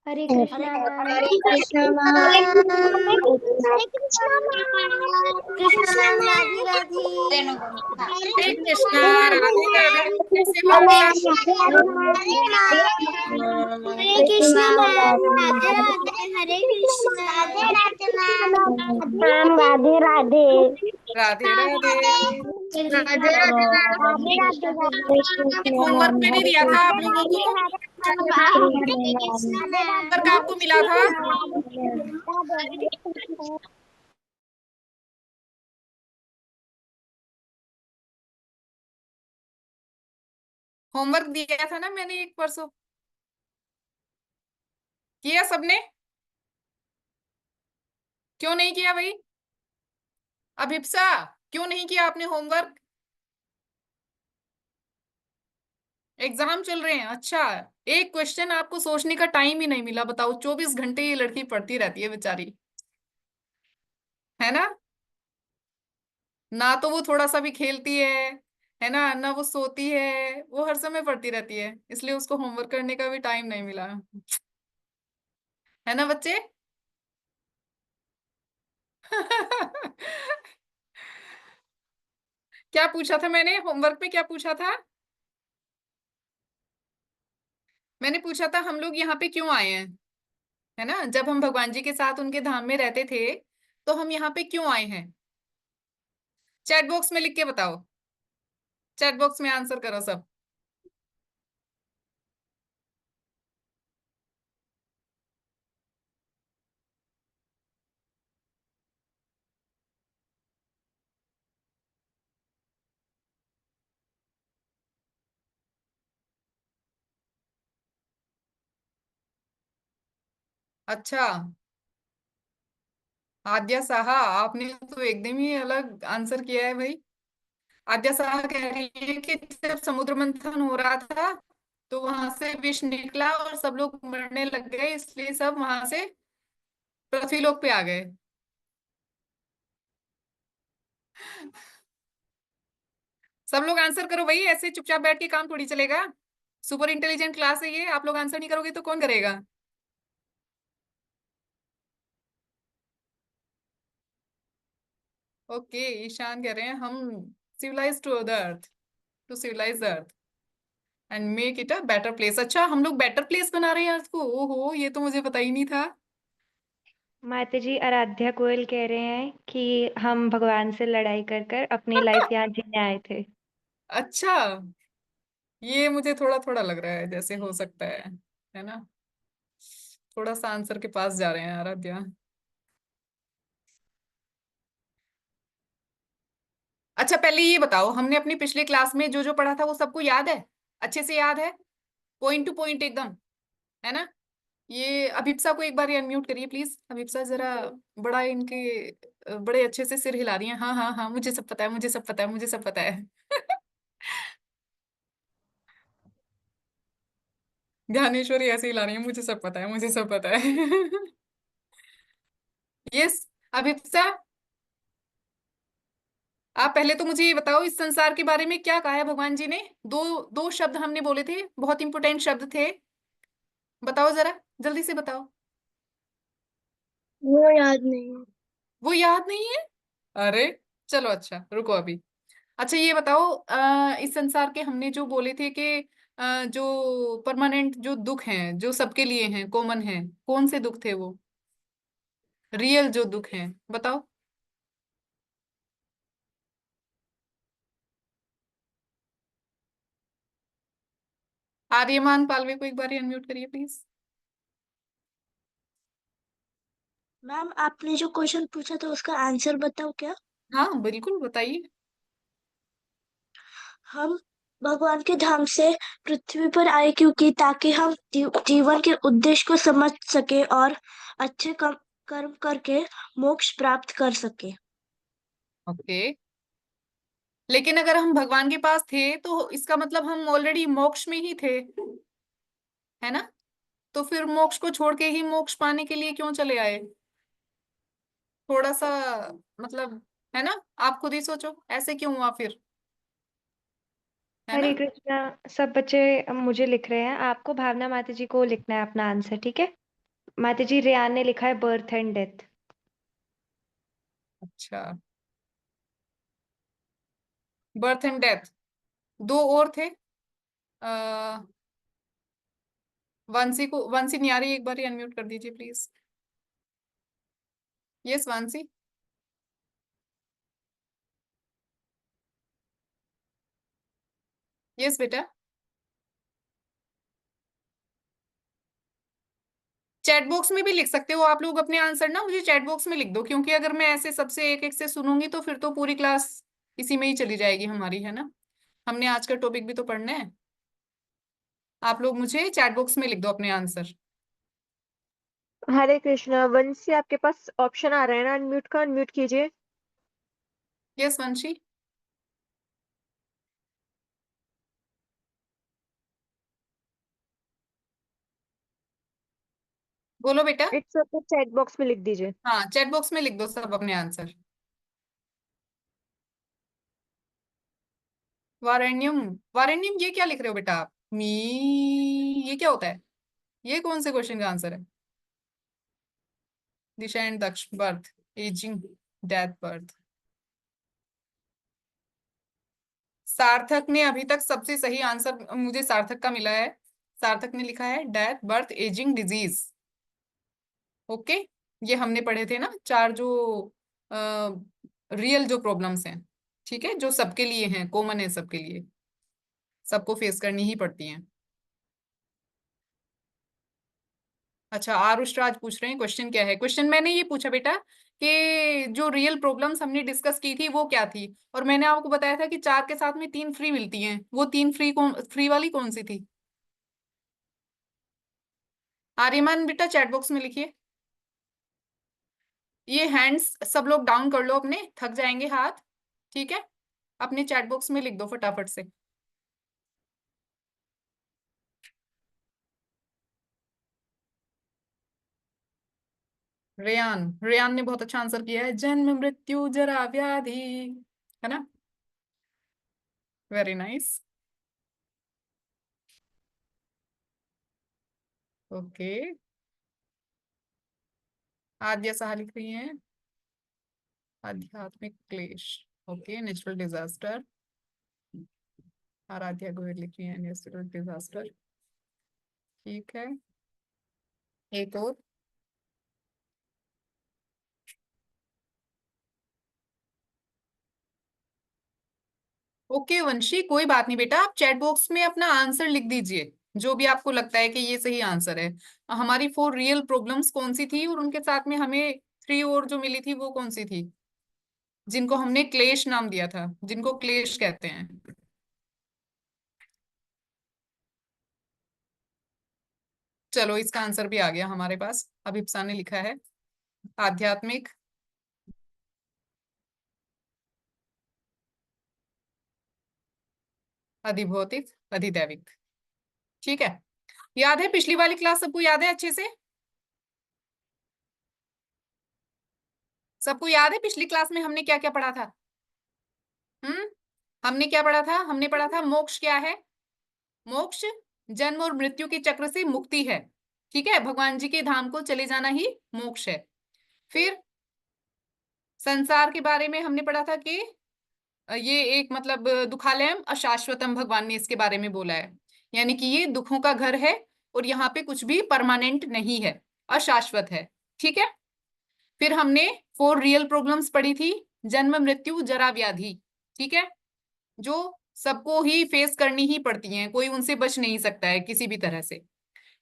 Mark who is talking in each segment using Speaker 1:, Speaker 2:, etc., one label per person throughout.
Speaker 1: हरे Krishna ma'am.
Speaker 2: Hare Krishna ma'am.
Speaker 3: Hare Krishna ma'am. Krishna ma'am, Radhe Radhe.
Speaker 2: Hare Krishna Radhe Radhe. कैसे हो
Speaker 3: हरे
Speaker 2: आप?
Speaker 3: Krishna ma'am, Radhe Radhe. Hare Krishna, Radhe Radhe ma'am. Ma'am, Radhe Radhe.
Speaker 2: Radhe Radhe.
Speaker 1: Radhe Radhe ma'am.
Speaker 3: Radhe Radhe
Speaker 2: एक
Speaker 3: मैम।
Speaker 2: होमवर्क मैंने दिया था आप लोगों को।
Speaker 3: हरे कृष्णा मैम।
Speaker 2: होमवर्क आपको मिला था। होमवर्क दिया था ना मैंने एक परसों। किया सबने? क्यों नहीं किया भाई? अभिप्सा, क्यों नहीं किया आपने होमवर्क? एग्जाम चल रहे हैं, अच्छा। एक क्वेश्चन आपको सोचने का टाइम ही नहीं मिला, बताओ। 24 घंटे ये लड़की पढ़ती रहती है बेचारी, है ना? ना तो वो थोड़ा सा भी खेलती है ना? ना वो सोती है, वो हर समय पढ़ती रहती है, इसलिए उसको होमवर्क करने का भी टाइम नहीं मिला। है ना बच्चे? क्या पूछा था मैंने होमवर्क में, क्या पूछा था? मैंने पूछा था हम लोग यहाँ पे क्यों आए हैं, है ना? जब हम भगवान जी के साथ उनके धाम में रहते थे, तो हम यहाँ पे क्यों आए हैं? चैट बॉक्स में लिख के बताओ। चैट बॉक्स में आंसर करो सब। अच्छा, आद्या साहा, आपने तो एकदम ही अलग आंसर किया है भाई। आद्या साहा कह रही है कि जब समुद्र मंथन हो रहा था, तो वहां से विष निकला और सब लोग मरने लग गए, इसलिए सब वहां से पृथ्वीलोक पे आ गए। सब लोग आंसर करो भाई, ऐसे चुपचाप बैठ के काम थोड़ी चलेगा। सुपर इंटेलिजेंट क्लास है ये, आप लोग आंसर नहीं करोगे तो कौन करेगा? ओके, ईशान कह रहे हैं हम civilize to the earth, to civilize the earth and make it a better place. अच्छा, हम लोग बेटर प्लेस बना रहे हैं अर्थ को? ओहो, ये तो मुझे पता ही नहीं था।
Speaker 1: माता जी, आराध्या गोयल कह रहे हैं कि हम भगवान से लड़ाई कर कर अपनी लाइफ यहाँ जीने आए थे।
Speaker 2: अच्छा, ये मुझे थोड़ा थोड़ा लग रहा है जैसे हो सकता है ना? थोड़ा सा आंसर के पास जा रहे हैं आराध्या। अच्छा, पहले ये बताओ, हमने अपनी पिछले क्लास में जो जो पढ़ा था वो सबको याद है? अच्छे से याद है? पॉइंट टू पॉइंट एकदम, है ना? ये अभिप्सा को एक बार अनम्यूट करिए प्लीज। अभिप्सा जरा बड़ा इनके बड़े अच्छे से सिर हिला रही हैं। हाँ हाँ हाँ, मुझे सब पता है, मुझे सब पता है, मुझे सब पता है। ज्ञानेश्वरी ऐसे हिला रही है, मुझे सब पता है, मुझे सब पता है। यस, अभिप्सा, आप पहले तो मुझे ये बताओ, इस संसार के बारे में क्या कहा है भगवान जी ने? दो दो शब्द हमने बोले थे, बहुत इंपोर्टेंट शब्द थे। बताओ जरा, जल्दी से बताओ।
Speaker 3: वो याद नहीं है।
Speaker 2: वो याद नहीं है? अरे, चलो अच्छा, रुको अभी। अच्छा ये बताओ, इस संसार के हमने जो बोले थे कि जो परमानेंट जो दुख हैं, जो सबके लिए हैं, कॉमन हैं, कौन से दुख थे वो? रियल जो दुख हैं, बताओ। आर्यमान पालवे को एक बार अनम्यूट करिए प्लीज।
Speaker 3: मैम, आपने जो क्वेश्चन पूछा था उसका आंसर बताओ क्या?
Speaker 2: हाँ बिल्कुल, बताइए।
Speaker 3: हम भगवान के धाम से पृथ्वी पर आए क्योंकि ताकि हम जीवन के उद्देश्य को समझ सके और अच्छे कर्म करके मोक्ष प्राप्त कर सके।
Speaker 2: ओके, लेकिन अगर हम भगवान के पास थे तो इसका मतलब हम ऑलरेडी मोक्ष में ही थे, है ना? तो फिर मोक्ष को छोड़ के ही मोक्ष पाने के लिए क्यों चले आए? थोड़ा सा मतलब, है ना? आप खुद ही सोचो, ऐसे क्यों हुआ फिर, है
Speaker 1: हरे
Speaker 2: ना?
Speaker 1: कृष्णा। सब बच्चे मुझे लिख रहे हैं, आपको भावना माता जी को लिखना है अपना आंसर, ठीक है? माता जी रेयान ने लिखा है बर्थ एंड डेथ।
Speaker 2: अच्छा, बर्थ एंड डेथ। दो और थे। आ, वंशी नियारी, एक बार अनम्यूट कर दीजिए प्लीज। Yes Vansi. यस बेटा। चैट बॉक्स में भी लिख सकते हो आप लोग अपने आंसर ना, मुझे चैट बॉक्स में लिख दो, क्योंकि अगर मैं ऐसे सबसे एक एक से सुनूंगी तो फिर तो पूरी क्लास इसी में ही चली जाएगी हमारी, है ना। हमने आज का टॉपिक भी तो पढ़ना है। आप लोग मुझे चैट बॉक्स में लिख दो अपने आंसर।
Speaker 4: हरे कृष्णा। वंशी आपके पास ऑप्शन आ रहा है ना अनम्यूट का, अनम्यूट कीजिए।
Speaker 2: यस वंशी। बोलो बेटा।
Speaker 4: इट्स ओके, चैट बॉक्स में लिख दीजिए।
Speaker 2: हाँ, चैट बॉक्स में लिख दो सब अपने आंसर। वारेण्यम। वारेण्यम ये क्या लिख रहे हो बेटा आप? ये क्या होता है? ये कौन से क्वेश्चन का आंसर है? Disha and Daksh, birth, ageing, death, birth. Sarthak ने अभी तक सबसे सही आंसर मुझे सार्थक का मिला है। सार्थक ने लिखा है death, birth, ageing, disease. Okay. ये हमने पढ़े थे ना, चार जो रियल जो प्रॉब्लम्स हैं, ठीक है, जो सबके लिए हैं, कॉमन है सबके लिए, सबको फेस करनी ही पड़ती हैं। अच्छा, आरुष राज पूछ रहे हैं क्वेश्चन क्या है। क्वेश्चन मैंने ये पूछा बेटा कि जो रियल प्रॉब्लम्स हमने डिस्कस की थी वो क्या थी, और मैंने आपको बताया था कि चार के साथ में तीन फ्री मिलती हैं, वो तीन फ्री वाली कौन सी थी? आर्यमान बेटा चैट बॉक्स में लिखिए। ये हैंड्स सब लोग डाउन कर लो अपने, थक जाएंगे हाथ, ठीक है। अपने चैट बॉक्स में लिख दो फटाफट से। रेयान, रेयान ने बहुत अच्छा आंसर किया है, जन्म मृत्यु जरा व्याधि, है ना। Very nice. Okay. Aadya Saha लिख रही हैं आध्यात्मिक क्लेश। Okay, natural disaster. Aaradhya Goyal लिख रही है नेचुरल डिजास्टर। ठीक है, एक और। ओके वंशी, कोई बात नहीं बेटा, आप चैट बॉक्स में अपना आंसर लिख दीजिए, जो भी आपको लगता है कि ये सही आंसर है। हमारी फोर रियल प्रॉब्लम्स कौन सी थी, और उनके साथ में हमें थ्री और जो मिली थी वो कौन सी थी, जिनको हमने क्लेश नाम दिया था, जिनको क्लेश कहते हैं। चलो, इसका आंसर भी आ गया हमारे पास, अभिप्सा ने लिखा है आध्यात्मिक, अधिभौतिक, अधिदैविक। ठीक है, याद है पिछली वाली क्लास, सबको याद है अच्छे से? सबको याद है पिछली क्लास में हमने क्या क्या पढ़ा था? हम्म हमने क्या पढ़ा था? हमने पढ़ा था मोक्ष क्या है। मोक्ष जन्म और मृत्यु के चक्र से मुक्ति है, ठीक है, भगवान जी के धाम को चले जाना ही मोक्ष है। फिर संसार के बारे में हमने पढ़ा था कि ये एक मतलब दुखालयम अशाश्वतम, भगवान ने इसके बारे में बोला है, यानी कि ये दुखों का घर है, और यहाँ पे कुछ भी परमानेंट नहीं है, अशाश्वत है, ठीक है। फिर हमने फोर रियल प्रॉब्लम्स पढ़ी थी, जन्म मृत्यु जरा व्याधि, ठीक है, जो सबको ही फेस करनी ही पड़ती हैं, कोई उनसे बच नहीं सकता है किसी भी तरह से,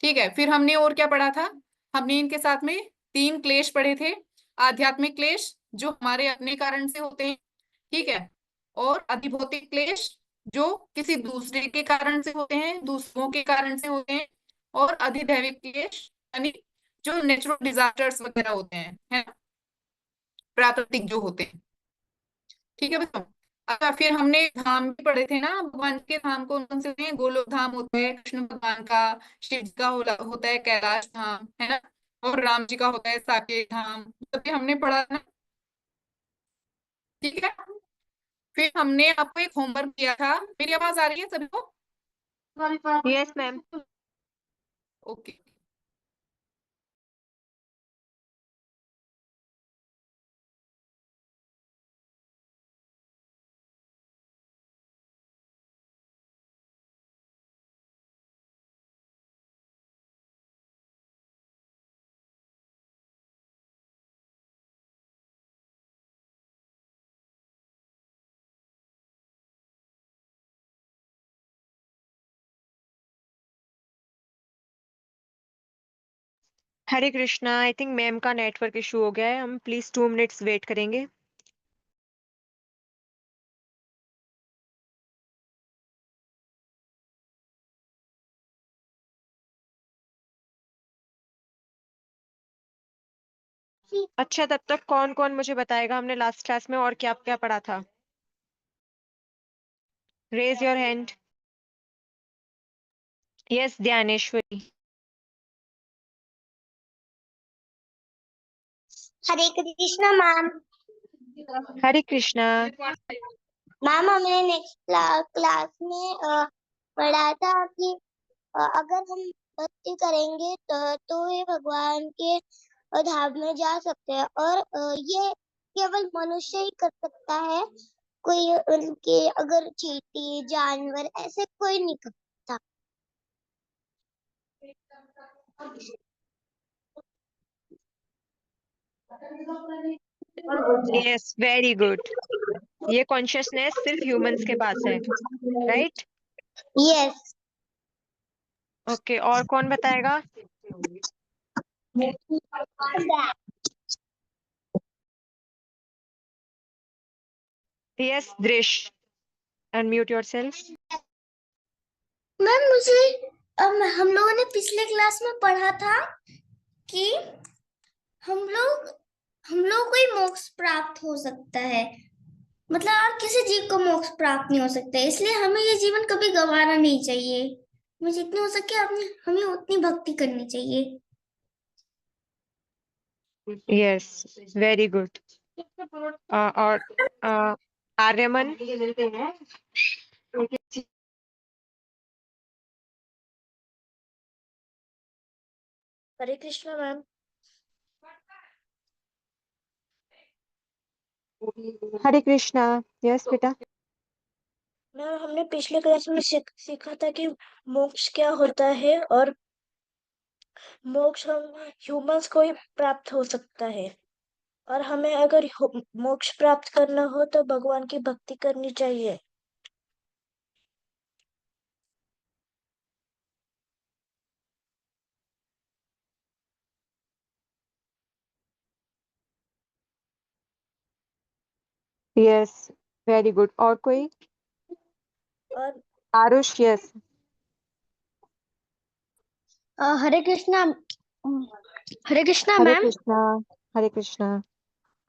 Speaker 2: ठीक है। फिर हमने और क्या पढ़ा था? हमने इनके साथ में तीन क्लेश पढ़े थे। आध्यात्मिक क्लेश जो हमारे अपने कारण से होते हैं, ठीक है, और अधिभौतिक क्लेश जो किसी दूसरे के कारण से होते हैं, दूसरों के कारण से होते हैं, और अधिदैविक क्लेश यानी जो नेचुरल डिजास्टर्स वगैरह होते हैं, है ना, प्राकृतिक जो होते हैं, ठीक है बताओ। अच्छा, फिर हमने धाम भी पढ़े थे ना, भगवान के धाम कौन कौन से होते हैं? गोलोक धाम होता है कृष्ण भगवान का, शिव जी का होता है कैलाश धाम, है ना, और राम जी का होता है साकेत धाम, तो भी हमने पढ़ा ना, ठीक है। फिर हमने आपको एक होमवर्क दिया था, मेरी आवाज आ रही है सभी को?
Speaker 4: Yes ma'am.
Speaker 2: Okay.
Speaker 4: Hare Krishna, I think ma'am का नेटवर्क इशू हो गया है, हम प्लीज 2 मिनट्स वेट करेंगे। अच्छा, तब तक कौन कौन मुझे बताएगा हमने लास्ट क्लास में और क्या क्या पढ़ा था? Raise your hand. Yes, Dhyaneshwari.
Speaker 3: Hare Krishna ma'am.
Speaker 4: Hare Krishna.
Speaker 3: Ma'am हमने नेक्स्ट क्लास में पढ़ा था कि अगर हम भक्ति करेंगे तो ये भगवान के धाम में जा सकते हैं, और ये केवल मनुष्य ही कर सकता है। कोई उनके अगर चींटी जानवर ऐसे कोई नहीं कर सकता।
Speaker 4: Yes, very good. ये कॉन्शियसनेस सिर्फ ह्यूमंस के पास है, राइट?
Speaker 3: यस।
Speaker 4: ओके, और कौन बताएगा? यस, दृश्य, अनम्यूट योरसेल्फ।
Speaker 3: मैम मुझे हम लोगों ने पिछले क्लास में पढ़ा था कि हम लोग हम लोग को ही मोक्ष प्राप्त हो सकता है, मतलब और किसी जीव को मोक्ष प्राप्त नहीं हो सकता है, इसलिए हमें ये जीवन कभी गंवाना नहीं चाहिए। हमें जितनी हो सके हमें उतनी भक्ति करनी चाहिए।
Speaker 4: Yes, very good. और आर्यमन।
Speaker 3: हरे कृष्णा मैम।
Speaker 4: हरे कृष्णा। यस बेटा।
Speaker 3: मैम हमने पिछले क्लास में सीखा था कि मोक्ष क्या होता है, और मोक्ष हम ह्यूमंस को ही प्राप्त हो सकता है, और हमें अगर मोक्ष प्राप्त करना हो तो भगवान की भक्ति करनी चाहिए।
Speaker 4: Yes, very good. और कोई?
Speaker 3: और
Speaker 4: आरुष। यस।
Speaker 3: हरे कृष्णा। हरे कृष्णा
Speaker 4: हरे
Speaker 3: मैम।
Speaker 4: कृष्णा। हरे कृष्णा।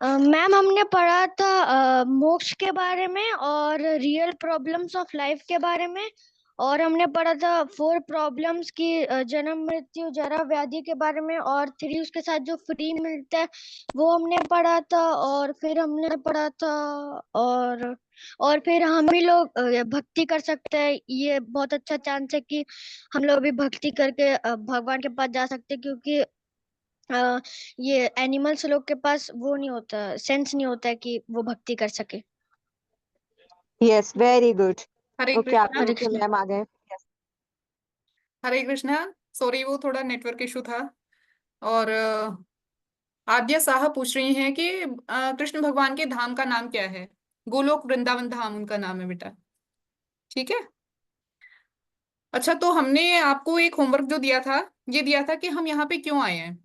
Speaker 3: मैम हमने पढ़ा था मोक्ष के बारे में और रियल प्रॉब्लम्स ऑफ लाइफ के बारे में, और हमने पढ़ा था 4 प्रॉब्लम्स की जन्म मृत्यु जरा व्याधि के बारे में, और 3 उसके साथ जो फ्री मिलता है वो हमने पढ़ा था, और फिर हमने पढ़ा था और फिर हम ही लोग भक्ति कर सकते हैं। ये बहुत अच्छा चांस है कि हम लोग भी भक्ति करके भगवान के पास जा सकते हैं, क्योंकि अ, ये एनिमल्स लोग के पास वो नहीं होता, सेंस नहीं होता है कि वो भक्ति कर सके।
Speaker 4: Yes, very good.
Speaker 2: Hare
Speaker 4: okay, आपके
Speaker 2: कृष्णा।
Speaker 3: हरे
Speaker 4: नीचे
Speaker 3: कृष्ण।
Speaker 4: मैम आ गए।
Speaker 2: हरे कृष्णा। सॉरी, वो थोड़ा नेटवर्क इशू था। और आद्या साहब पूछ रही हैं कि कृष्ण भगवान के धाम का नाम क्या है? गोलोक वृंदावन धाम उनका नाम है बेटा। ठीक है। अच्छा, तो हमने आपको एक होमवर्क जो दिया था, ये दिया था कि हम यहाँ पे क्यों आए हैं,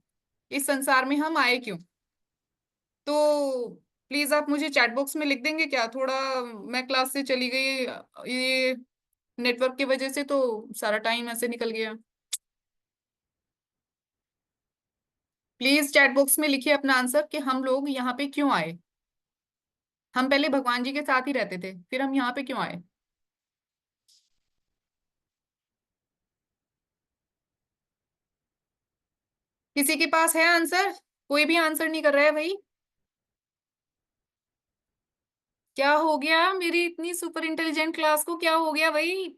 Speaker 2: इस संसार में हम आए क्यों। तो प्लीज आप मुझे चैट बॉक्स में लिख देंगे क्या? थोड़ा मैं क्लास से चली गई, ये नेटवर्क की वजह से तो सारा टाइम ऐसे निकल गया। प्लीज चैट बॉक्स में लिखिए अपना आंसर कि हम लोग यहाँ पे क्यों आए। हम पहले भगवान जी के साथ ही रहते थे, फिर हम यहाँ पे क्यों आए? किसी के पास है आंसर? कोई भी आंसर नहीं कर रहा है भाई। क्या हो गया मेरी इतनी सुपर इंटेलिजेंट क्लास को? क्या हो गया भाई?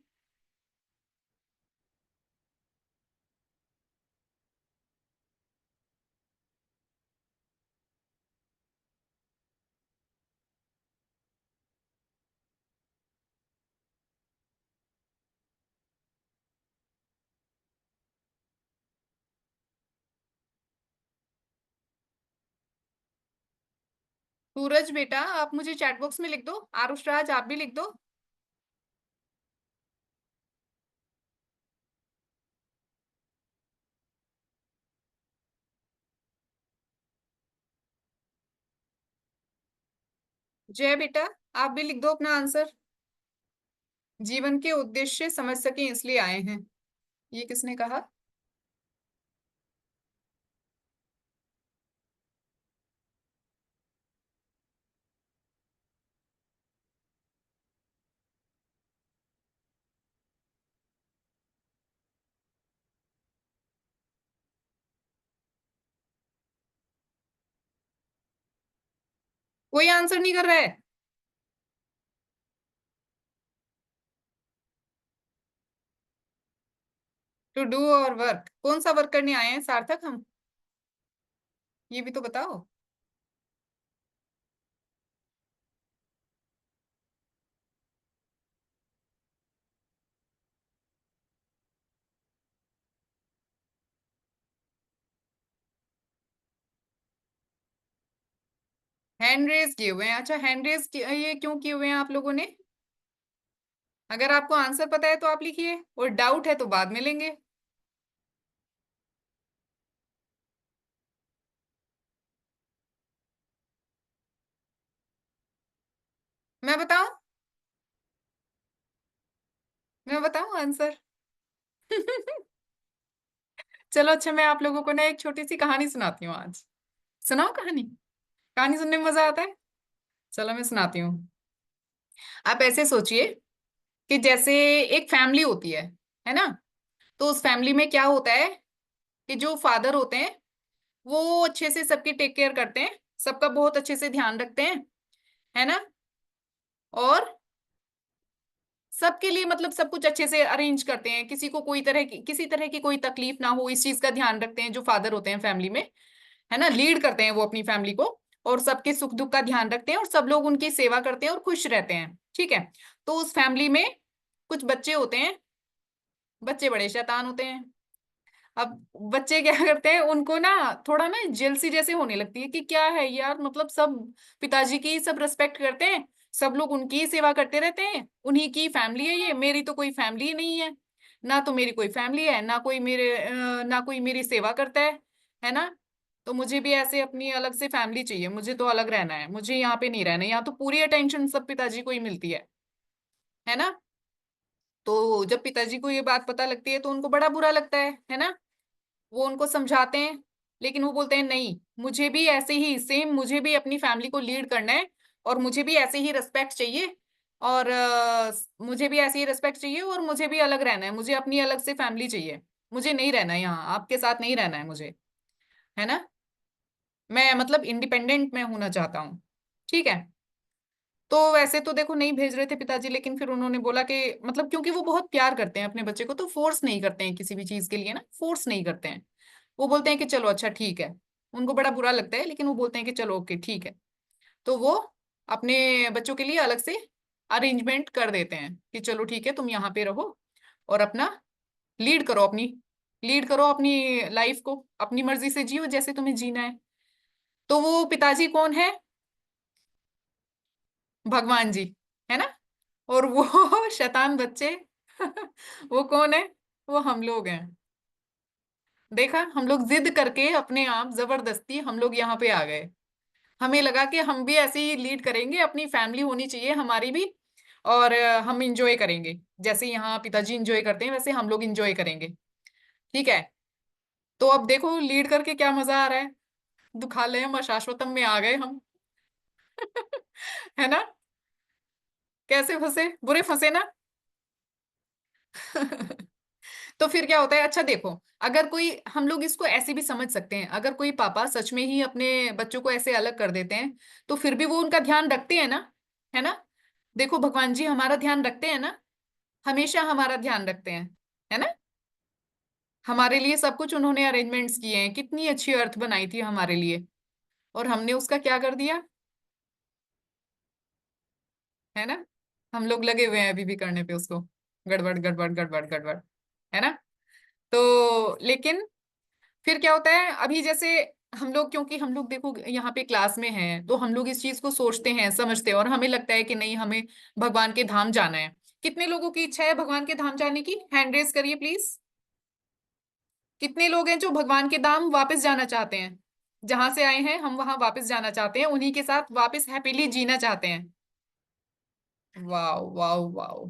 Speaker 2: सूरज बेटा, आप मुझे चैट बॉक्स में लिख दो। आरुष राज, आप भी लिख दो। जय बेटा, आप भी लिख दो अपना आंसर। जीवन के उद्देश्य समझ सके इसलिए आए हैं, ये किसने कहा? कोई आंसर नहीं कर रहा है। टू डू और वर्क, कौन सा वर्क करने आए हैं सार्थक हम? ये भी तो बताओ। हैंड रेज किए हुए हैं, अच्छा हैंड रेज ये क्यों किए हुए हैं आप लोगों ने? अगर आपको आंसर पता है तो आप लिखिए, और डाउट है तो बाद में लेंगे। मैं बताऊं? मैं बताऊं आंसर? चलो अच्छा, मैं आप लोगों को ना एक छोटी सी कहानी सुनाती हूँ आज। सुनाओ कहानी? कहानी सुनने में मजा आता है। चलो मैं सुनाती हूँ। आप ऐसे सोचिए कि जैसे एक फैमिली होती है ना? तो उस फैमिली में क्या होता है कि जो फादर होते हैं वो अच्छे से सबकी टेक केयर करते हैं, सबका बहुत अच्छे से ध्यान रखते हैं, है ना? और सबके लिए मतलब सब कुछ अच्छे से अरेंज करते हैं, किसी को कोई तरह की किसी तरह की कोई तकलीफ ना हो, इस चीज का ध्यान रखते हैं जो फादर होते हैं फैमिली में, है ना? लीड करते हैं वो अपनी फैमिली को, और सबके सुख दुख का ध्यान रखते हैं, और सब लोग उनकी सेवा करते हैं और खुश रहते हैं, ठीक है? तो उस फैमिली में कुछ बच्चे होते हैं, बच्चे बड़े शैतान होते हैं। अब बच्चे क्या करते हैं, उनको ना थोड़ा ना जेलसी जैसे होने लगती है कि क्या है यार, मतलब सब पिताजी की सब रेस्पेक्ट करते हैं, सब लोग उनकी ही सेवा करते रहते हैं, उन्हीं की फैमिली है ये, मेरी तो कोई फैमिली ही नहीं है। ना तो मेरी कोई फैमिली है, ना कोई मेरी सेवा करता है ना? तो मुझे भी ऐसे अपनी अलग से फैमिली चाहिए, मुझे तो अलग रहना है, मुझे यहाँ पे नहीं रहना, यहाँ तो पूरी अटेंशन सब पिताजी को ही मिलती है ना? तो जब पिताजी को ये बात पता लगती है तो उनको बड़ा बुरा लगता है ना? वो उनको समझाते हैं, लेकिन वो बोलते हैं नहीं, मुझे भी ऐसे ही सेम, मुझे भी अपनी फैमिली को लीड करना है, और मुझे भी ऐसे ही रिस्पेक्ट चाहिए, और मुझे भी ऐसे ही रिस्पेक्ट चाहिए, और मुझे भी अलग रहना है, मुझे अपनी अलग से फैमिली चाहिए, मुझे नहीं रहना है यहाँ, आपके साथ नहीं रहना है मुझे, है ना? मैं मतलब इंडिपेंडेंट मैं होना चाहता हूँ, ठीक है? तो वैसे तो देखो नहीं भेज रहे थे पिताजी, लेकिन फिर उन्होंने बोला कि मतलब क्योंकि वो बहुत प्यार करते हैं अपने बच्चे को, तो फोर्स नहीं करते हैं किसी भी चीज के लिए ना, फोर्स नहीं करते हैं। वो बोलते हैं कि चलो अच्छा ठीक है, उनको बड़ा बुरा लगता है लेकिन वो बोलते हैं कि चलो ओके ठीक है। तो वो अपने बच्चों के लिए अलग से अरेंजमेंट कर देते हैं कि चलो ठीक है, तुम यहाँ पे रहो और अपना लीड करो अपनी लाइफ को, अपनी मर्जी से जियो जैसे तुम्हें जीना है। तो वो पिताजी कौन है? भगवान जी, है ना? और वो शैतान बच्चे वो कौन है? वो हम लोग हैं। देखा, हम लोग जिद करके अपने आप जबरदस्ती हम लोग यहाँ पे आ गए। हमें लगा कि हम भी ऐसे ही लीड करेंगे, अपनी फैमिली होनी चाहिए हमारी भी, और हम इंजॉय करेंगे, जैसे यहाँ पिताजी इंजॉय करते हैं वैसे हम लोग इंजॉय करेंगे, ठीक है? तो अब देखो लीड करके क्या मजा आ रहा है, दुखालयम अशाश्वतम में आ गए हम। है ना? कैसे फंसे, बुरे फंसे ना? तो फिर क्या होता है, अच्छा देखो, अगर कोई, हम लोग इसको ऐसे भी समझ सकते हैं, अगर कोई पापा सच में ही अपने बच्चों को ऐसे अलग कर देते हैं, तो फिर भी वो उनका ध्यान रखते हैं ना, है ना? देखो भगवान जी हमारा ध्यान रखते हैं ना, हमेशा हमारा ध्यान रखते हैं, है ना? हमारे लिए सब कुछ उन्होंने अरेंजमेंट्स किए हैं, कितनी अच्छी अर्थ बनाई थी हमारे लिए, और हमने उसका क्या कर दिया, है ना? हम लोग लगे हुए हैं अभी भी करने पे उसको, गड़बड़ गड़बड़ गड़बड़ गड़बड़, है ना? तो लेकिन फिर क्या होता है, अभी जैसे हम लोग, क्योंकि हम लोग देखो यहाँ पे क्लास में हैं, तो हम लोग इस चीज को सोचते हैं समझते हैं, और हमें लगता है कि नहीं, हमें भगवान के धाम जाना है। कितने लोगों की इच्छा है भगवान के धाम जाने की? हैंड रेज करिए प्लीज। कितने लोग हैं जो भगवान के धाम वापस जाना चाहते हैं? जहां से आए हैं हम वहां वापस जाना चाहते हैं, उन्हीं के साथ वापस हैप्पीली जीना चाहते हैं। Wow wow wow,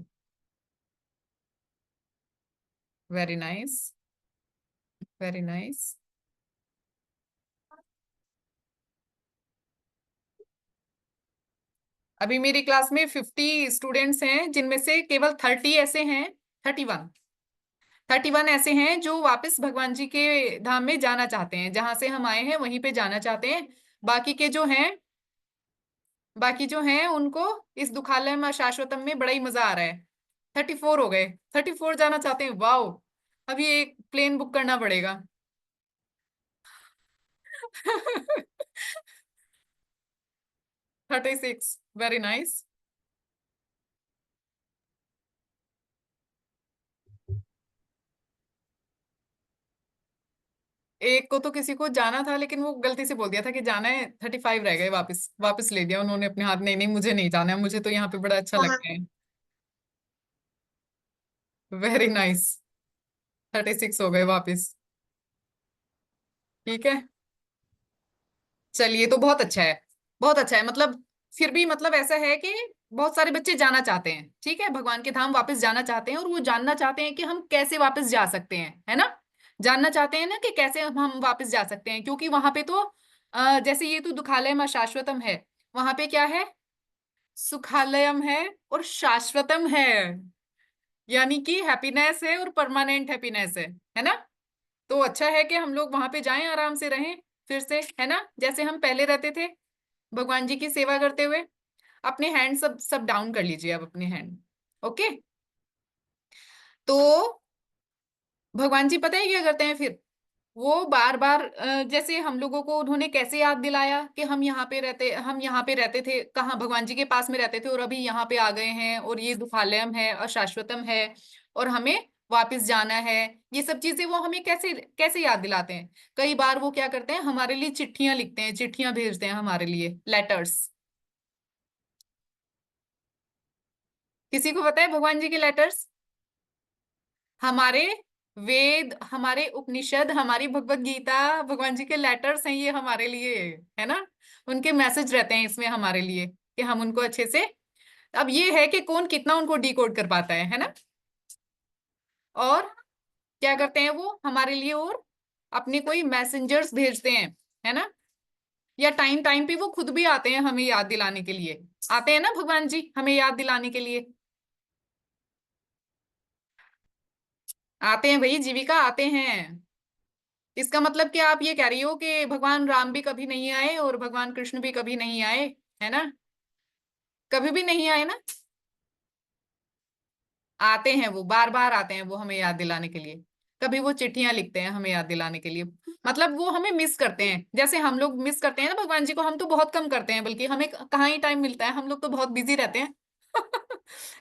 Speaker 2: very nice, very nice. अभी मेरी क्लास में 50 स्टूडेंट्स हैं, जिनमें से केवल 30 ऐसे हैं, 31, 31 ऐसे हैं जो वापस भगवान जी के धाम में जाना चाहते हैं, जहां से हम आए हैं वहीं पे जाना चाहते हैं। बाकी के जो हैं, बाकी जो हैं उनको इस दुखालय में शाश्वतम में बड़ा ही मजा आ रहा है। 34 हो गए, 34 जाना चाहते हैं, वाओ। अभी एक प्लेन बुक करना पड़ेगा। 36, वेरी नाइस। एक को तो किसी को जाना था, लेकिन वो गलती से बोल दिया था कि जाना है, 35 रह गए, वापस वापस ले दिया उन्होंने अपने हाथ। नहीं नहीं, मुझे नहीं जाना है, मुझे तो यहाँ पे बड़ा अच्छा लगता है। वेरी नाइस, 36 हो गए वापस। ठीक है, चलिए, तो बहुत अच्छा है, बहुत अच्छा है। मतलब फिर भी मतलब ऐसा है कि बहुत सारे बच्चे जाना चाहते हैं, ठीक है, भगवान के धाम वापस जाना चाहते हैं, और वो जानना चाहते हैं कि हम कैसे वापस जा सकते हैं, है ना। जानना चाहते हैं ना कि कैसे हम वापस जा सकते हैं, क्योंकि वहां पे तो जैसे ये तो दुखालय में शाश्वतम है, वहां पे क्या है, सुखालयम है और शाश्वतम है, यानी कि हैप्पीनेस है और परमानेंट हैप्पीनेस है ना। तो अच्छा है कि हम लोग वहां पे जाएं, आराम से रहें फिर से, है ना, जैसे हम पहले रहते थे भगवान जी की सेवा करते हुए। अपने हैंड सब सब डाउन कर लीजिए, अब अपने हैंड। ओके, तो भगवान जी पता है क्या करते हैं फिर, वो बार बार जैसे हम लोगों को उन्होंने कैसे याद दिलाया कि हम यहाँ पे रहते थे, कहाँ, भगवान जी के पास में रहते थे, और अभी यहाँ पे आ गए हैं, और ये दुखालयम है और शाश्वतम है, और हमें वापस जाना है। ये सब चीजें वो हमें कैसे कैसे याद दिलाते हैं। कई बार वो क्या करते हैं, हमारे लिए चिट्ठियां लिखते हैं, चिट्ठियां भेजते हैं हमारे लिए, लेटर्स। किसी को पता है भगवान जी के लेटर्स? हमारे वेद, हमारे उपनिषद, हमारी भगवत गीता, भगवान जी के लेटर्स हैं ये हमारे लिए, है ना। उनके मैसेज रहते हैं इसमें हमारे लिए, कि हम उनको अच्छे से, अब ये है कि कौन कितना उनको डिकोड कर पाता है ना। और क्या करते हैं वो हमारे लिए, और अपने कोई मैसेंजर्स भेजते हैं, है ना, या टाइम टाइम पे वो खुद भी आते हैं हमें याद दिलाने के लिए। आते हैं ना भगवान जी हमें याद दिलाने के लिए, आते हैं भाई, जीविका आते हैं। इसका मतलब कि आप ये कह रही हो कि भगवान राम भी कभी नहीं आए और भगवान कृष्ण भी कभी नहीं आए, है ना, कभी भी नहीं आए ना। आते हैं, वो बार बार आते हैं, वो हमें याद दिलाने के लिए। कभी वो चिट्ठियां लिखते हैं हमें याद दिलाने के लिए, मतलब वो हमें मिस करते हैं, जैसे हम लोग मिस करते हैं ना भगवान जी को। हम तो बहुत कम करते हैं, बल्कि हमें कहाँ ही टाइम मिलता है, हम लोग तो बहुत बिजी रहते हैं।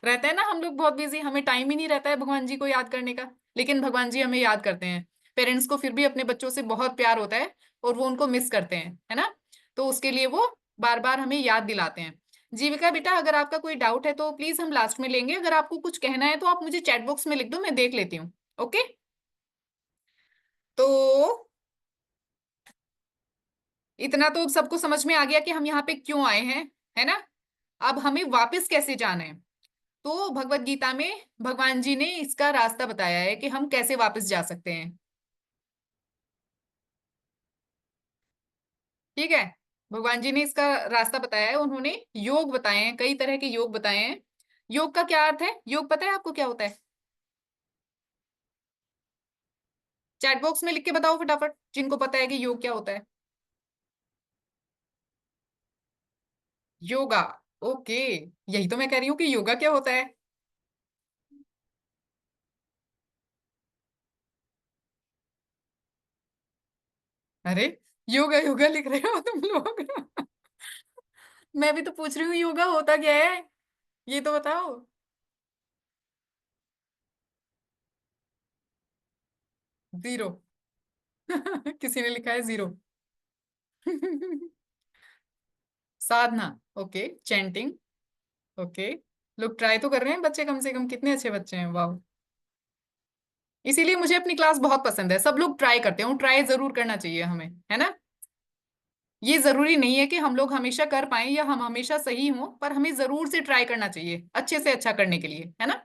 Speaker 2: रहते हैं ना हम लोग बहुत बिजी, हमें टाइम ही नहीं रहता है भगवान जी को याद करने का। लेकिन भगवान जी हमें याद करते हैं। पेरेंट्स को फिर भी अपने बच्चों से बहुत प्यार होता है, और वो उनको मिस करते हैं, है ना। तो उसके लिए वो बार बार हमें याद दिलाते हैं। जीविका बेटा, अगर आपका कोई डाउट है तो प्लीज हम लास्ट में लेंगे, अगर आपको कुछ कहना है तो आप मुझे चैट बॉक्स में लिख दो, मैं देख लेती हूँ। ओके, तो इतना तो सबको समझ में आ गया कि हम यहाँ पे क्यों आए हैं, है ना। अब हमें वापस कैसे जाना है, तो भगवत गीता में भगवान जी ने इसका रास्ता बताया है कि हम कैसे वापस जा सकते हैं। ठीक है, भगवान जी ने इसका रास्ता बताया है, उन्होंने योग बताए हैं, कई तरह के योग बताए हैं। योग का क्या अर्थ है, योग पता है आपको क्या होता है? चैट बॉक्स में लिख के बताओ फटाफट, जिनको पता है कि योग क्या होता है। योगा, ओके, यही तो मैं कह रही हूँ कि योगा क्या होता है। अरे, योगा योगा लिख रहे हो तुम लोग। मैं भी तो पूछ रही हूँ योगा होता क्या है, ये तो बताओ। जीरो। किसी ने लिखा है जीरो। साधना, ओके, चैंटिंग, ओके। लोग ट्राई तो कर रहे हैं बच्चे, कम से कम कितने अच्छे बच्चे हैं, वाह। इसीलिए मुझे अपनी क्लास बहुत पसंद है, सब लोग ट्राई करते हैं, ट्राई जरूर करना चाहिए हमें, है ना। ये जरूरी नहीं है कि हम लोग हमेशा कर पाए या हम हमेशा सही हों, पर हमें जरूर से ट्राई करना चाहिए अच्छे से अच्छा करने के लिए, है ना।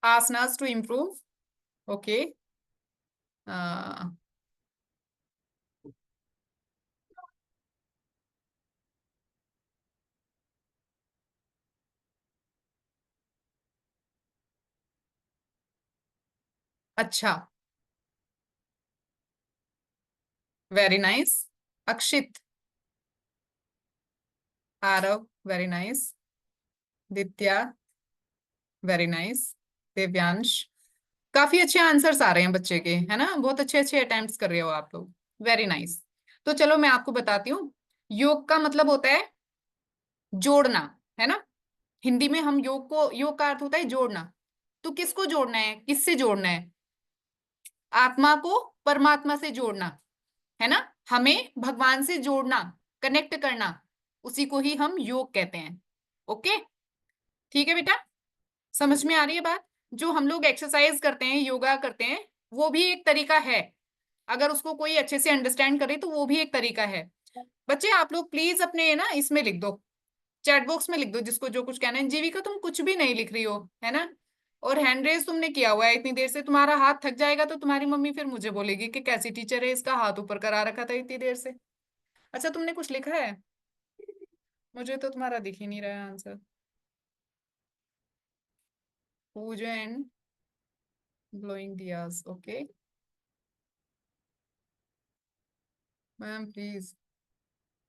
Speaker 2: आसनास टू इम्प्रूव। ओके। अच्छा, वेरी नाइस। अक्षित, आरव, वेरी नाइस। दित्या, वेरी नाइस। दिव्यांश, काफी अच्छे आंसर्स आ रहे हैं बच्चे के, है ना, बहुत अच्छे अच्छे अटेम्प्ट्स कर रहे हो आप लोग, वेरी नाइस। तो चलो मैं आपको बताती हूँ, योग का मतलब होता है जोड़ना, है ना। हिंदी में हम योग का अर्थ होता है जोड़ना। तो किसको जोड़ना है, किससे जोड़ना है? आत्मा को परमात्मा से जोड़ना, है ना। हमें भगवान से जोड़ना, कनेक्ट करना, उसी को ही हम योग कहते हैं। ओके, ठीक है बेटा, समझ में आ रही है बात? जो हम लोग एक्सरसाइज करते हैं, योगा करते हैं, वो भी एक तरीका है। अगर उसको कोई अच्छे से अंडरस्टैंड करे तो वो भी एक तरीका है। बच्चे आप लोग प्लीज अपने ना इसमें लिख दो, चैट बॉक्स में लिख दो जिसको जो कुछ कहना है। जीविका तुम कुछ भी नहीं लिख रही हो, है ना। और हैंड रेस तुमने किया हुआ है इतनी देर से, तुम्हारा हाथ थक जाएगा तो तुम्हारी मम्मी फिर मुझे बोलेगी कि कैसी टीचर है, इसका हाथ ऊपर करा रखा था इतनी देर से। अच्छा, तुमने कुछ लिखा है? मुझे तो तुम्हारा दिख ही नहीं रहा है answer. Puja and blowing diyas, okay. Ma'am please,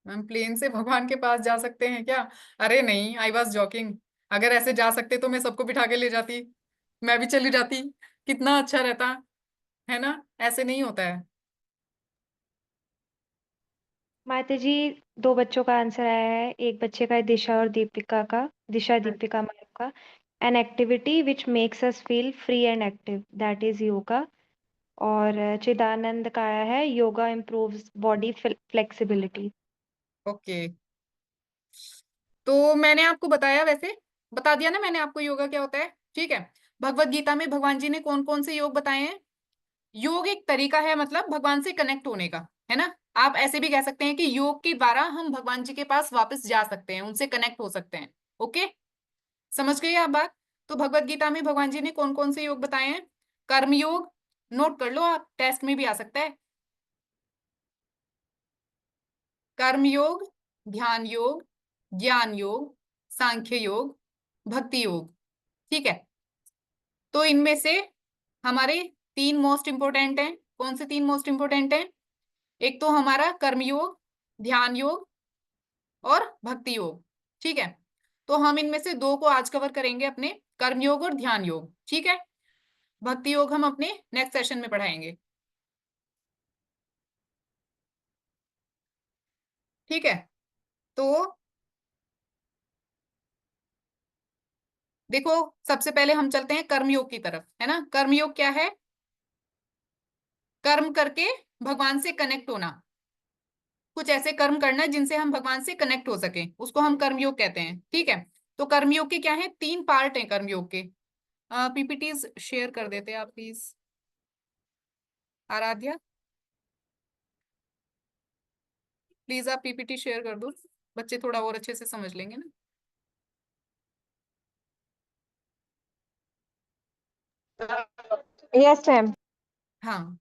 Speaker 2: ma'am plane से भगवान के पास जा सकते हैं क्या? अरे नहीं, आई वॉज जॉकिंग। अगर ऐसे जा सकते तो मैं सबको बिठा के ले जाती, मैं भी चली जाती, कितना अच्छा रहता, है ना। ऐसे नहीं होता है।
Speaker 1: माता जी, दो बच्चों का आंसर आया है। एक बच्चे का है दिशा और दीपिका का, दिशा दीपिका मैम का। An activity which makes us feel free and active, that is yoga. और चिदानंद का आया है yoga improves body flexibility.
Speaker 2: Okay, तो मैंने आपको बताया, वैसे बता दिया ना मैंने आपको योगा क्या होता है, ठीक है। भगवत गीता में भगवान जी ने कौन कौन से योग बताए हैं? योग एक तरीका है, मतलब भगवान से कनेक्ट होने का, है ना। आप ऐसे भी कह सकते हैं कि योग के द्वारा हम भगवान जी के पास वापस जा सकते हैं, उनसे कनेक्ट हो सकते हैं। ओके, समझ गए आप बात? तो भगवत गीता में भगवान जी ने कौन कौन से योग बताए हैं? कर्म योग, नोट कर लो आप, टेस्ट में भी आ सकता है। कर्म योग, ध्यान योग, ज्ञान योग, सांख्य योग, भक्ति योग, ठीक है। तो इनमें से हमारे तीन मोस्ट इंपोर्टेंट हैं। कौन से तीन मोस्ट इंपोर्टेंट हैं? एक तो हमारा कर्म योग, ध्यान योग और भक्ति योग, ठीक है। तो हम इनमें से दो को आज कवर करेंगे अपने, कर्म योग और ध्यान योग, ठीक है। भक्ति योग हम अपने नेक्स्ट सेशन में पढ़ाएंगे, ठीक है। तो देखो, सबसे पहले हम चलते हैं कर्मयोग की तरफ, है ना। कर्मयोग क्या है? कर्म करके भगवान से कनेक्ट होना, कुछ ऐसे कर्म करना जिनसे हम भगवान से कनेक्ट हो सके, उसको हम कर्मयोग कहते हैं, ठीक है। तो कर्मयोग के क्या है, तीन पार्ट हैं कर्मयोग के। पीपीटीज शेयर कर देते हैं आप प्लीज, आराध्या, प्लीज आप पीपीटी शेयर कर दो, बच्चे थोड़ा और अच्छे से समझ लेंगे ना।
Speaker 4: Yes ma'am.
Speaker 2: हाँ,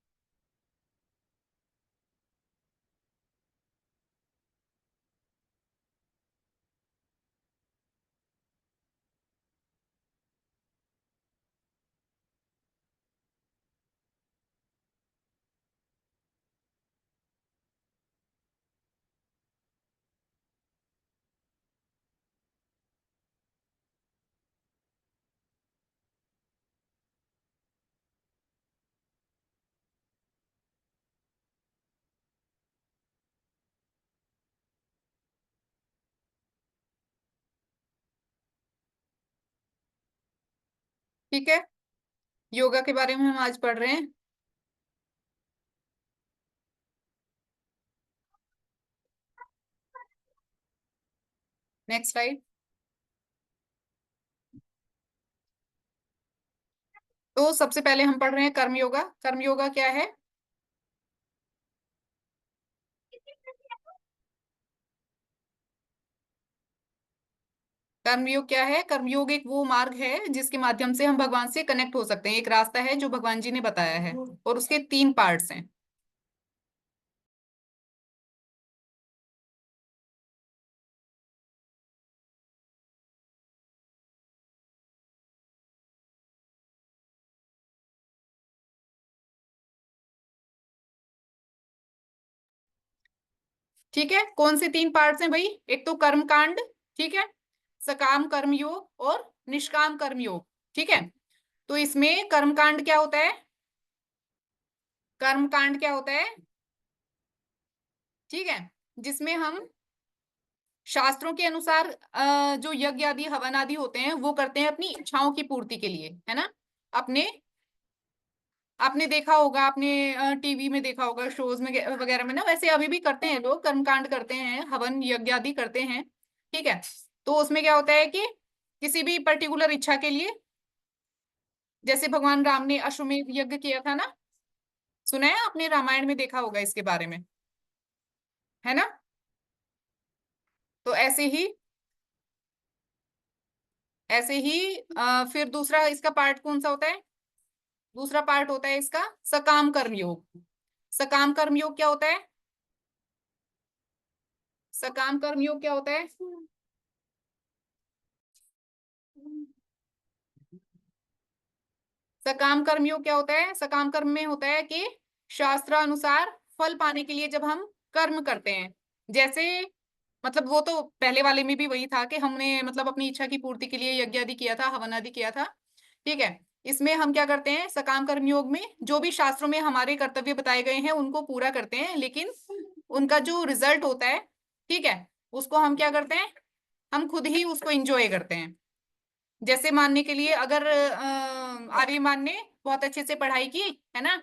Speaker 2: ठीक है, योगा के बारे में हम आज पढ़ रहे हैं। Next slide. तो सबसे पहले हम पढ़ रहे हैं कर्म योगा। कर्म योगा क्या है? कर्मयोग क्या है? कर्मयोग एक वो मार्ग है जिसके माध्यम से हम भगवान से कनेक्ट हो सकते हैं, एक रास्ता है जो भगवान जी ने बताया है, और उसके 3 पार्ट्स हैं। ठीक है, कौन से 3 पार्ट्स हैं भाई? एक तो कर्म कांड, ठीक है, सकाम कर्म योग और निष्काम कर्म योग। ठीक है, तो इसमें कर्म कांड क्या होता है? कर्म कांड क्या होता है? ठीक है, जिसमें हम शास्त्रों के अनुसार जो यज्ञ आदि हवन आदि होते हैं वो करते हैं अपनी इच्छाओं की पूर्ति के लिए, है ना। अपने आपने देखा होगा, आपने टीवी में देखा होगा, शोज में वगैरह में ना, वैसे अभी भी करते हैं लोग, कर्मकांड करते हैं, हवन यज्ञ आदि करते हैं। ठीक है, तो उसमें क्या होता है कि किसी भी पर्टिकुलर इच्छा के लिए, जैसे भगवान राम ने अश्वमेध यज्ञ किया था ना, सुना है आपने, रामायण में देखा होगा इसके बारे में, है ना। तो ऐसे ही फिर दूसरा इसका पार्ट कौन सा होता है? दूसरा पार्ट होता है इसका सकाम कर्मयोग। सकाम कर्मयोग क्या होता है? सकाम कर्मयोग क्या होता है? सकाम कर्मयोग क्या होता है? सकाम कर्म में होता है कि शास्त्र अनुसार फल पाने के लिए जब हम कर्म करते हैं, जैसे मतलब वो तो पहले वाले में भी वही था कि हमने मतलब अपनी इच्छा की पूर्ति के लिए यज्ञ आदि किया था, हवन आदि किया था। ठीक है, इसमें हम क्या करते हैं? सकाम कर्म योग में जो भी शास्त्रों में हमारे कर्तव्य बताए गए हैं उनको पूरा करते हैं, लेकिन उनका जो रिजल्ट होता है, ठीक है, उसको हम क्या करते हैं? हम खुद ही उसको एंजॉय करते हैं। जैसे मानने के लिए, अगर आर्यमान ने बहुत अच्छे से पढ़ाई की, है ना,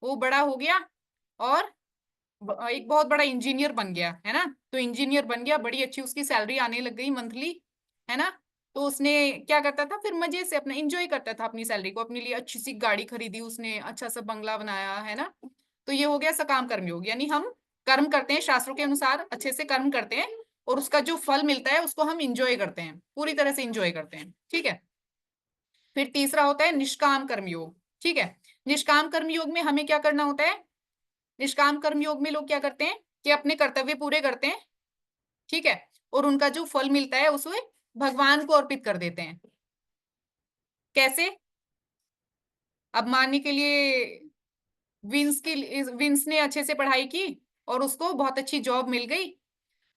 Speaker 2: वो बड़ा हो गया और एक बहुत बड़ा इंजीनियर बन गया, है ना, तो इंजीनियर बन गया, बड़ी अच्छी उसकी सैलरी आने लग गई मंथली, है ना। तो उसने क्या करता था फिर? मजे से अपना एंजॉय करता था अपनी सैलरी को, अपने लिए अच्छी सी गाड़ी खरीदी उसने, अच्छा सा बंगला बनाया, है ना। तो ये हो गया सकाम कर्मयोग, यानी हम कर्म करते हैं शास्त्रों के अनुसार, अच्छे से कर्म करते हैं, और उसका जो फल मिलता है उसको हम इंजॉय करते हैं, पूरी तरह से इंजॉय करते हैं। ठीक है, फिर तीसरा होता है निष्काम कर्मयोग। ठीक है, निष्काम कर्मयोग में हमें क्या करना होता है? निष्काम कर्मयोग में लोग क्या करते हैं कि अपने कर्तव्य पूरे करते हैं, ठीक है, और उनका जो फल मिलता है उसे भगवान को अर्पित कर देते हैं। कैसे? अब मानने के लिए विंस ने अच्छे से पढ़ाई की और उसको बहुत अच्छी जॉब मिल गई,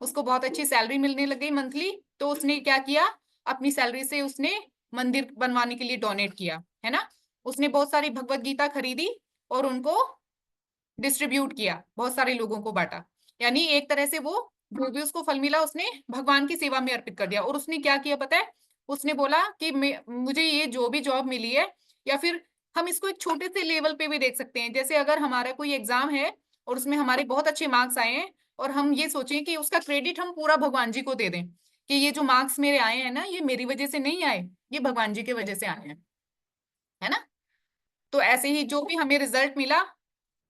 Speaker 2: उसको बहुत अच्छी सैलरी मिलने लग गई मंथली, तो उसने क्या किया? अपनी सैलरी से उसने मंदिर बनवाने के लिए डोनेट किया, है ना। उसने बहुत सारी भगवत गीता खरीदी और उनको डिस्ट्रीब्यूट किया, बहुत सारे लोगों को बांटा, यानी एक तरह से वो जो भी उसको फल मिला उसने भगवान की सेवा में अर्पित कर दिया। और उसने क्या किया पता है? उसने बोला कि मुझे ये जो भी जॉब मिली है, या फिर हम इसको एक छोटे से लेवल पे भी देख सकते हैं, जैसे अगर हमारा कोई एग्जाम है और उसमें हमारे बहुत अच्छे मार्क्स आए हैं, और हम ये सोचें कि उसका क्रेडिट हम पूरा भगवान जी को दे दें कि ये जो मार्क्स मेरे आए हैं ना, ये मेरी वजह से नहीं आए, ये भगवान जी की वजह से आए हैं, है ना। तो ऐसे ही जो भी हमें रिजल्ट मिला,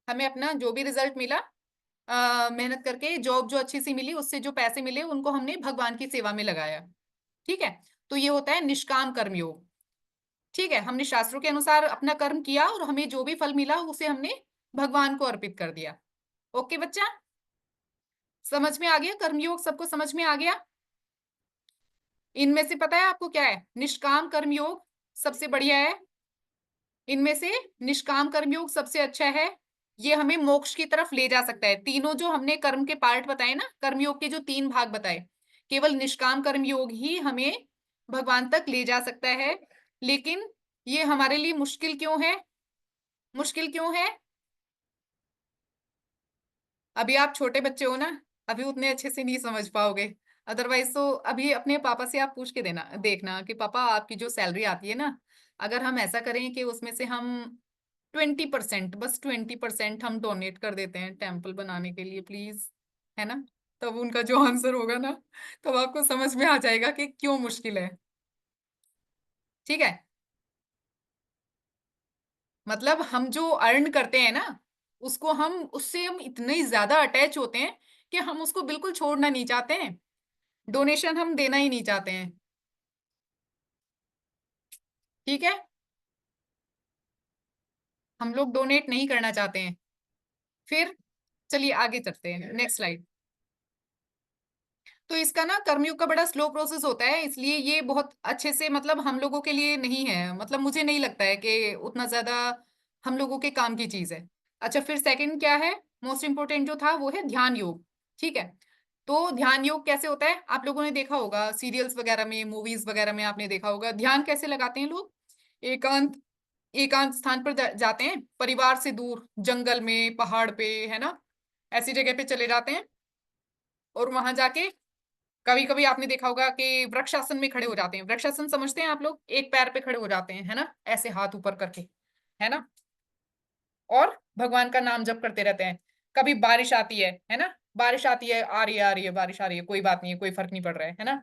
Speaker 2: हमें अपना जो भी रिजल्ट मिला, मेहनत करके जॉब जो अच्छी सी मिली, उससे जो पैसे मिले उनको हमने भगवान की सेवा में लगाया। ठीक है, तो ये होता है निष्काम कर्मयोग। ठीक है, हमने शास्त्रों के अनुसार अपना कर्म किया और हमें जो भी फल मिला उसे हमने भगवान को अर्पित कर दिया। ओके बच्चा, समझ में आ गया? कर्मयोग सबको समझ में आ गया? इनमें से पता है आपको क्या है? निष्काम कर्मयोग सबसे बढ़िया है, इनमें से निष्काम कर्मयोग सबसे अच्छा है, ये हमें मोक्ष की तरफ ले जा सकता है। तीनों जो हमने कर्म के पार्ट बताए ना, कर्मयोग के जो 3 भाग बताए, केवल निष्काम कर्मयोग ही हमें भगवान तक ले जा सकता है। लेकिन ये हमारे लिए मुश्किल क्यों है? मुश्किल क्यों है? अभी आप छोटे बच्चे हो ना, अभी उतने अच्छे से नहीं समझ पाओगे, अदरवाइज तो अभी अपने पापा से आप पूछ के देना देखना कि पापा आपकी जो सैलरी आती है ना, अगर हम ऐसा करें कि उसमें से हम 20%, बस 20% हम डोनेट कर देते हैं टेम्पल बनाने के लिए प्लीज, है ना। तब उनका जो आंसर होगा ना, तब आपको समझ में आ जाएगा कि क्यों मुश्किल है। ठीक है, मतलब हम जो अर्न करते हैं ना, उसको हम उससे हम इतने ज्यादा अटैच होते हैं कि हम उसको बिल्कुल छोड़ना नहीं चाहते हैं, डोनेशन हम देना ही नहीं चाहते हैं। ठीक है, हम लोग डोनेट नहीं करना चाहते हैं। फिर चलिए आगे चलते हैं, नेक्स्ट स्लाइड। तो इसका ना कर्मयोग का बड़ा स्लो प्रोसेस होता है, इसलिए ये बहुत अच्छे से मतलब हम लोगों के लिए नहीं है, मतलब मुझे नहीं लगता है कि उतना ज्यादा हम लोगों के काम की चीज है। अच्छा, फिर सेकंड क्या है, मोस्ट इंपोर्टेंट जो था वो है ध्यान योग। ठीक है, तो ध्यान योग कैसे होता है, आप लोगों ने देखा होगा सीरियल्स वगैरह में, मूवीज वगैरह में आपने देखा होगा ध्यान कैसे लगाते हैं लोग। एकांत एकांत स्थान पर जाते हैं, परिवार से दूर, जंगल में, पहाड़ पे, है ना, ऐसी जगह पे चले जाते हैं। और वहां जाके कभी कभी आपने देखा होगा कि वृक्षासन में खड़े हो जाते हैं। वृक्षासन समझते हैं आप लोग, एक पैर पे खड़े हो जाते हैं, है ना, ऐसे हाथ ऊपर करके, है ना, और भगवान का नाम जप करते रहते हैं। कभी बारिश आती है ना, बारिश आती है, आ रही है बारिश, आ रही है, कोई बात नहीं है, कोई फर्क नहीं पड़ रहा है ना,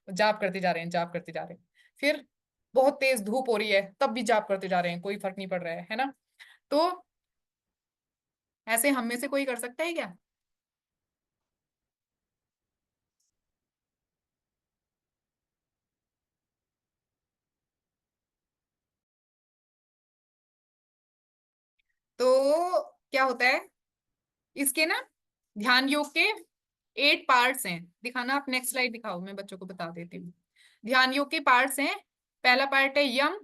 Speaker 2: जाप करते जा रहे हैं, जाप करते जा रहे हैं। फिर बहुत तेज धूप हो रही है, तब भी जाप करते जा रहे हैं, कोई फर्क नहीं पड़ रहा है ना। तो ऐसे हम में से कोई कर सकता है क्या? तो क्या होता है इसके ना, ध्यान योग के 8 पार्ट्स हैं। दिखाना आप, नेक्स्ट स्लाइड दिखाओ, मैं बच्चों को बता देती हूँ। ध्यान योग के पार्ट्स हैं। पहला पार्ट है यम,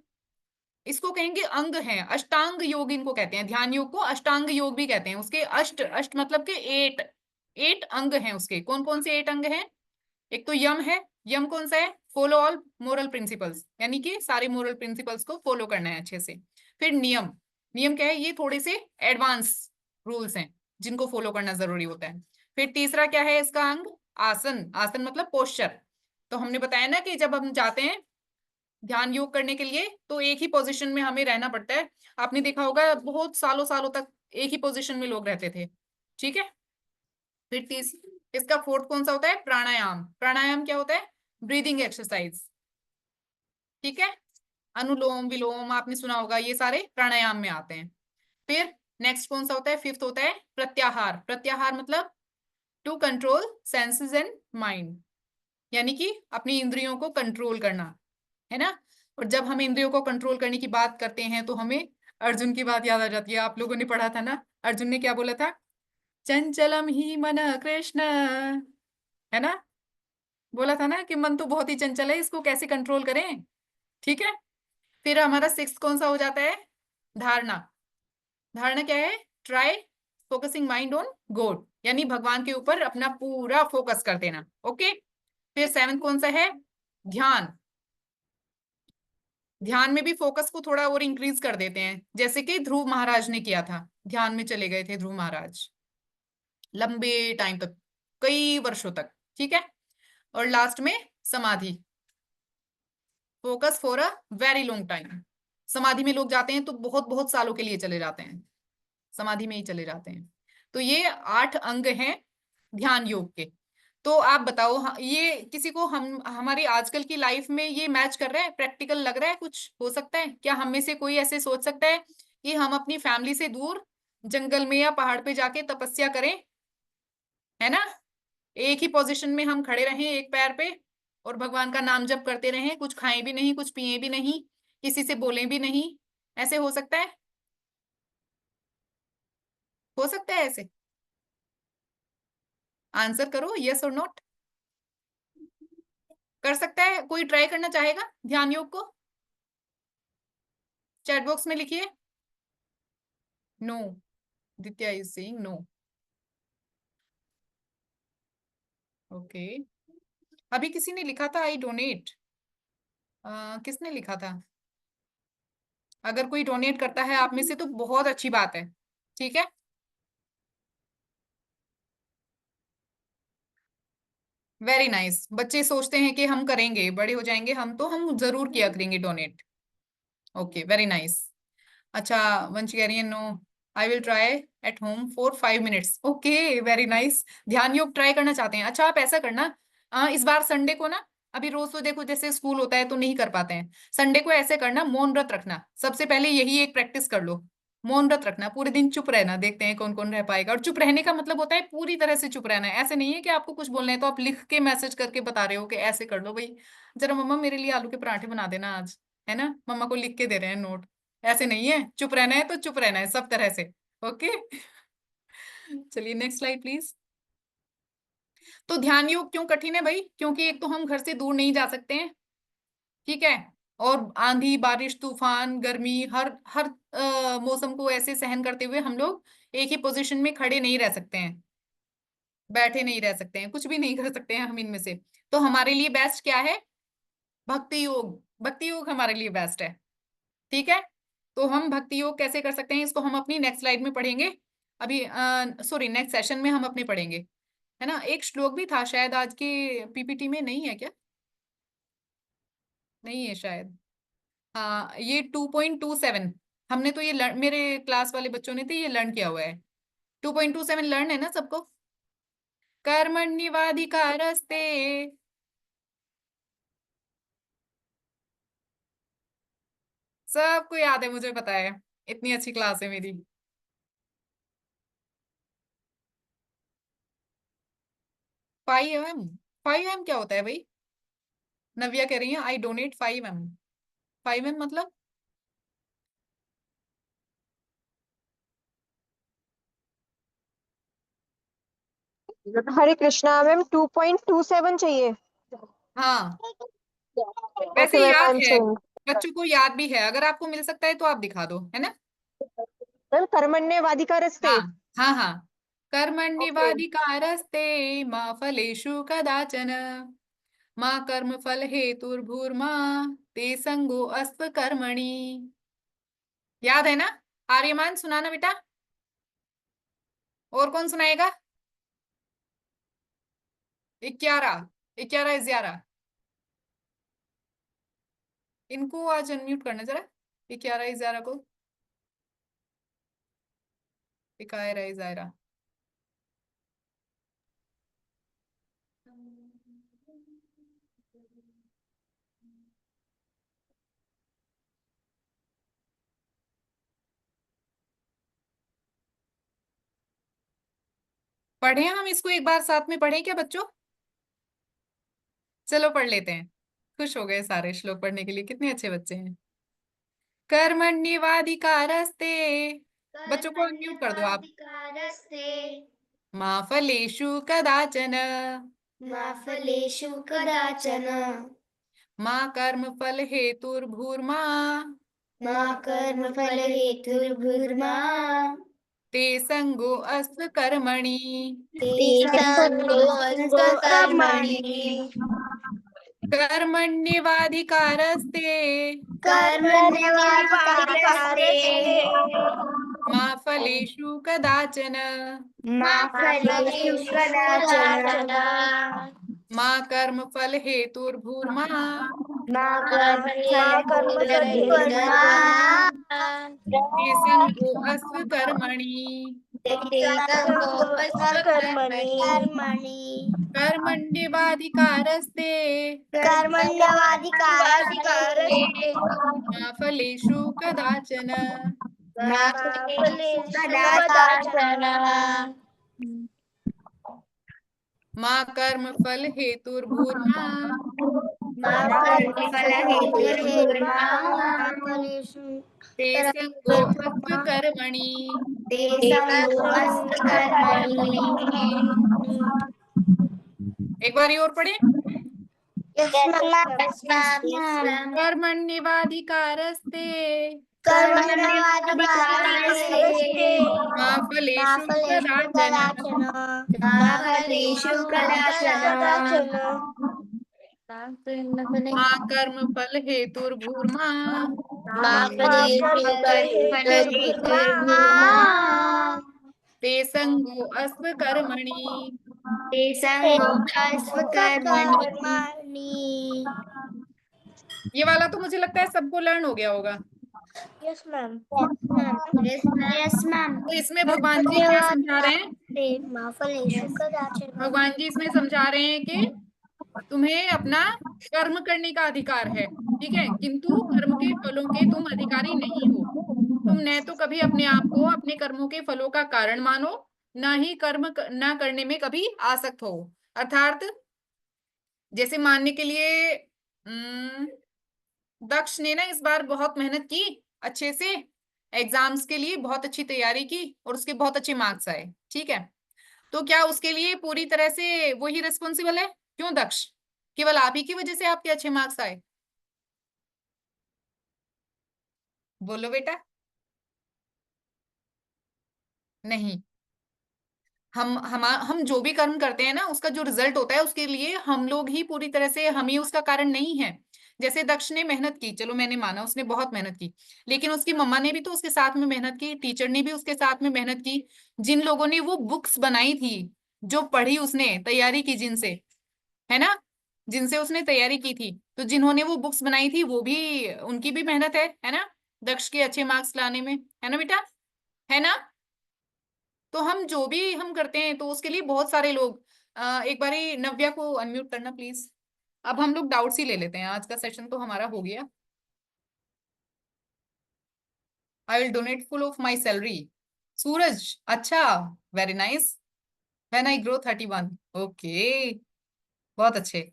Speaker 2: इसको कहेंगे अंग हैं, अष्टांग योग इनको कहते हैं। ध्यान योग को अष्टांग योग भी कहते हैं। उसके अष्ट, अष्ट मतलब के 8 अंग हैं उसके। कौन कौन से 8 अंग हैं? एक तो यम है। यम कौन सा है? फॉलो ऑल मोरल प्रिंसिपल्स, यानी कि सारे मोरल प्रिंसिपल्स को फॉलो करना है अच्छे से। फिर नियम, नियम क्या है? ये थोड़े से एडवांस रूल्स हैं जिनको फॉलो करना जरूरी होता है। फिर तीसरा क्या है इसका अंग? आसन, आसन मतलब पोस्चर। तो हमने बताया ना कि जब हम जाते हैं ध्यान योग करने के लिए तो एक ही पोजीशन में हमें रहना पड़ता है। आपने देखा होगा बहुत सालों सालों तक एक ही पोजीशन में लोग रहते थे। ठीक है, फिर इसका फोर्थ कौन सा होता है? प्राणायाम। प्राणायाम क्या होता है? Breathing exercise. ठीक है, अनुलोम विलोम आपने सुना होगा, ये सारे प्राणायाम में आते हैं। फिर नेक्स्ट कौन सा होता है? फिफ्थ होता है प्रत्याहार। प्रत्याहार मतलब to control senses and mind, यानी कि अपनी इंद्रियों को कंट्रोल करना, है ना। और जब हम इंद्रियों को कंट्रोल करने की बात करते हैं तो हमें अर्जुन की बात याद आ जाती है। आप लोगों ने पढ़ा था ना, अर्जुन ने क्या बोला था? चंचलम ही मन कृष्ण, है ना, बोला था ना कि मन तो बहुत ही चंचल है, इसको कैसे कंट्रोल करें। ठीक है, फिर हमारा सिक्स्थ कौन सा हो जाता है? धारणा। धारणा क्या है? Try focusing mind on God, यानी भगवान के ऊपर अपना पूरा फोकस कर देना। ओके, फिर सेवंथ कौन सा है? ध्यान। ध्यान में भी फोकस को थोड़ा और इंक्रीज कर देते हैं, जैसे कि ध्रुव महाराज ने किया था। ध्यान में चले गए थे ध्रुव महाराज लंबे टाइम तक, कई वर्षों तक। ठीक है, और लास्ट में समाधि, focus for a very long time. समाधि में लोग जाते हैं तो बहुत बहुत सालों के लिए चले जाते हैं, समाधि में ही चले जाते हैं। तो ये 8 अंग हैं ध्यान योग के। तो आप बताओ, ये किसी को हम हमारी आजकल की लाइफ में ये मैच कर रहा है? प्रैक्टिकल लग रहा है? कुछ हो सकता है क्या? हम में से कोई ऐसे सोच सकता है कि हम अपनी फैमिली से दूर जंगल में या पहाड़ पे जाके तपस्या करें, है ना, एक ही पोजीशन में हम खड़े रहें एक पैर पे, और भगवान का नाम जप करते रहें, कुछ खाएं भी नहीं, कुछ पिए भी नहीं, किसी से बोलें भी नहीं? ऐसे हो सकता है? हो सकता है ऐसे? आंसर करो, यस और नॉट। कर सकता है कोई? ट्राई करना चाहेगा ध्यान योग को? चैट बॉक्स में लिखिए नो। दित्या इज सेइंग नो। ओके, अभी किसी ने लिखा था आई डोनेट। किसने लिखा था? अगर कोई डोनेट करता है आप में से तो बहुत अच्छी बात है। ठीक है, वेरी नाइस। बच्चे सोचते हैं कि हम करेंगे, बड़े हो जाएंगे हम तो हम जरूर किया करेंगे डोनेट। Okay, very nice. अच्छा, वंश कह रही है no, I will try at home for 5 minutes. Okay, very nice. ध्यान योग ट्राई करना चाहते हैं? अच्छा, आप ऐसा करना, इस बार संडे को ना, अभी रोज तो देखो जैसे स्कूल होता है तो नहीं कर पाते हैं, संडे को ऐसे करना, मौन व्रत रखना। सबसे पहले यही एक प्रैक्टिस कर लो, मौन व्रत रखना, पूरे दिन चुप रहना, देखते हैं कौन कौन रह पाएगा। और चुप रहने का मतलब होता है पूरी तरह से चुप रहना है। ऐसे नहीं है कि आपको कुछ बोलना है तो आप लिख के मैसेज करके बता रहे हो कि ऐसे कर लो भाई, जरा मम्मा मेरे लिए आलू के पराठे बना देना आज, है ना, मम्मा को लिख के दे रहे हैं नोट, ऐसे नहीं है, चुप रहना है तो चुप रहना है सब तरह से। ओके चलिए नेक्स्ट स्लाइड प्लीज। तो ध्यान योग क्यों कठिन है भाई? क्योंकि एक तो हम घर से दूर नहीं जा सकते हैं, ठीक है, और आंधी बारिश तूफान गर्मी हर हर मौसम को ऐसे सहन करते हुए हम लोग एक ही पोजीशन में खड़े नहीं रह सकते हैं, बैठे नहीं रह सकते हैं, कुछ भी नहीं कर सकते हैं हम इनमें से। तो हमारे लिए बेस्ट क्या है? भक्ति योग। भक्ति योग हमारे लिए बेस्ट है, ठीक है। तो हम भक्ति योग कैसे कर सकते हैं, इसको हम अपनी नेक्स्ट स्लाइड में पढ़ेंगे, अभी सॉरी नेक्स्ट सेशन में हम अपने पढ़ेंगे, है ना। एक श्लोक भी था शायद आज के पीपीटी में, नहीं है क्या? नहीं है शायद। हाँ ये 2.27, हमने तो ये मेरे क्लास वाले बच्चों ने तो ये लर्न किया हुआ है। 2.27 लर्न है ना सबको? कर्मण्येवाधिकारस्ते, सबको याद है, मुझे पता है, इतनी अच्छी क्लास है मेरी। 5 mm, 5 mm क्या होता है भाई? नव्या कह रही है आई डोनेट 5 mm। 5 mm मतलब?
Speaker 4: हरे कृष्णा मैम 2.27 चाहिए।
Speaker 2: हाँ
Speaker 4: ओके
Speaker 2: वैसे
Speaker 4: मैम आई
Speaker 2: याद
Speaker 4: एम
Speaker 2: है,
Speaker 4: सेइंग।
Speaker 2: बच्चों को याद भी है, अगर आपको मिल सकता है तो आप दिखा दो, है ना।
Speaker 4: मैम कर्मण्येवाधिकारस्ते।
Speaker 2: हाँ हाँ हाँ,
Speaker 4: ओके।
Speaker 2: कर्मण्येवाधिकारस्ते मा फलेषु कदाचन मा कर्म फल हेतुर्भूर्मा ते संगो अस्त्व कर्मणि। याद है ना? आर्यमान सुनाना बेटा, और कौन सुनाएगा? 11, 11 इनको आज अनम्यूट करना जरा, 11 को, 11 पढ़े हम इसको एक बार साथ में, पढ़े क्या बच्चों? चलो पढ़ लेते हैं, खुश हो गए सारे श्लोक पढ़ने के लिए, कितने अच्छे बच्चे हैं। कर्मण्येवाधिकारस्ते, बच्चों को अनम्यूट कर दो आप। मा फलेषु कदाचन
Speaker 3: मा फलेषु कदाचन
Speaker 2: मा कर्म फल हेतुर्भूर्मा
Speaker 3: मा कर्म फल हेतुर्भूर्मा
Speaker 2: ते संगो अस्त्व कर्मणि।
Speaker 3: तेषां कर्मणि
Speaker 2: कर्मण्येवाधिकारस्ते
Speaker 3: कर्मण्येवाधिकारस्ते
Speaker 2: मा फलेषु कदाचन
Speaker 3: मा फलेषु कदाचन
Speaker 2: मा कर्म फल हेतुर्भूर्मा
Speaker 3: मा कर्म फल हेतुर्भूर्मा
Speaker 2: ते संगो अस्त्व कर्मणि।
Speaker 3: तेषां कर्मणि
Speaker 2: कर्मण्येवाधिकारस्ते
Speaker 3: कर्मण्येवाधिकारस्ते
Speaker 2: मा फलेषु कदाचन
Speaker 3: मा फलेषु कदाचन
Speaker 2: मा कर्म फल हेतुर्भूर्मा
Speaker 3: मा कर्म फल हेतुर्भूर्मा
Speaker 2: ते संगो अस्त्व कर्मणि।
Speaker 3: तेषां कर्मणि।
Speaker 2: एक बार और पढ़े।
Speaker 3: Yes, ma'am.
Speaker 2: कर्मण्येवाधिकारस्ते
Speaker 3: कर्मण्येवाधिकारस्ते
Speaker 2: मा फलेषु कदाचन
Speaker 3: मा फलेषु कदाचन
Speaker 2: मा कर्म फल हेतुर्भूर्मा
Speaker 3: मा फलेषु हेतुर्भूर्मा
Speaker 2: ते संगो अस्त्व कर्मणि।
Speaker 3: तेषां स्वकर्मणि।
Speaker 2: ये वाला तो मुझे लगता है सबको लर्न हो गया होगा।
Speaker 3: Yes, ma'am. Yes, ma'am.
Speaker 2: तो इसमें भगवान जी क्या समझा रहे हैं?
Speaker 3: मा फलेषु कदाचन
Speaker 2: भगवान जी इसमें समझा रहे हैं कि तुम्हें अपना कर्म करने का अधिकार है, ठीक है, किंतु कर्म के फलों के तुम अधिकारी नहीं हो। तुम न तो कभी अपने आप को अपने कर्मों के फलों का कारण मानो, ना ही कर्म ना करने में कभी आसक्त हो। अर्थात जैसे मानने के लिए दक्ष ने ना इस बार बहुत मेहनत की, अच्छे से एग्जाम्स के लिए बहुत अच्छी तैयारी की और उसके बहुत अच्छे मार्क्स आए, ठीक है। तो क्या उसके लिए पूरी तरह से वही रिस्पॉन्सिबल है? क्यों दक्ष, केवल आप ही की वजह से आपके अच्छे मार्क्स आए? बोलो बेटा। नहीं, हम जो भी कर्म करते हैं ना, उसका जो रिजल्ट होता है उसके लिए हम लोग ही पूरी तरह से, हम ही उसका कारण नहीं है। जैसे दक्ष ने मेहनत की, चलो मैंने माना उसने बहुत मेहनत की, लेकिन उसकी मम्मा ने भी तो उसके साथ में मेहनत की, टीचर ने भी उसके साथ में मेहनत की। जिन लोगों ने वो बुक्स बनाई थी, जो पढ़ी उसने, तैयारी की जिनसे, है ना, जिनसे उसने तैयारी की थी, तो जिन्होंने वो बुक्स बनाई थी वो भी, उनकी भी मेहनत है ना, दक्ष के अच्छे मार्क्स लाने में, है ना बेटा, है ना। तो हम जो भी हम करते हैं तो उसके लिए बहुत सारे लोग, एक बारी नव्या को अनम्यूट करना प्लीज। अब हम लोग डाउट्स ही ले लेते हैं, आज का सेशन तो हमारा हो गया। I will donate full of my salary. Suraj, अच्छा, very nice. When I grow 31, okay, बहुत अच्छे।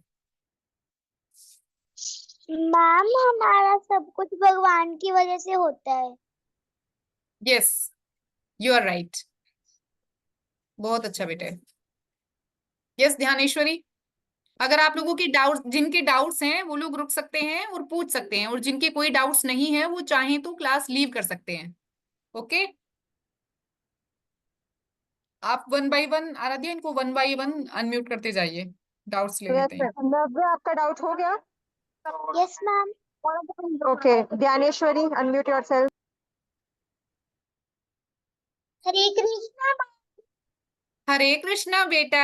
Speaker 5: मैम हमारा सब कुछ भगवान की वजह से होता है।
Speaker 2: यस, यू आर राइट, बहुत अच्छा बेटे। यस ध्यानेश्वरी, अगर आप लोगों की डाउट, जिनके डाउट्स हैं वो लोग रुक सकते हैं और पूछ सकते हैं, और जिनके कोई डाउट्स नहीं है वो चाहें तो क्लास लीव कर सकते हैं। ओके, आप वन बाय वन, आराध्या इनको वन बाय वन अनम्यूट करते जाइए, डाउट्स ले लेते हैं।
Speaker 4: नव्या, आपका डाउट हो गया?
Speaker 5: Yes ma'am.
Speaker 4: Okay, Gyaneshwari unmute yourself.
Speaker 5: Hare Krishna.
Speaker 2: Hare Krishna बेटा।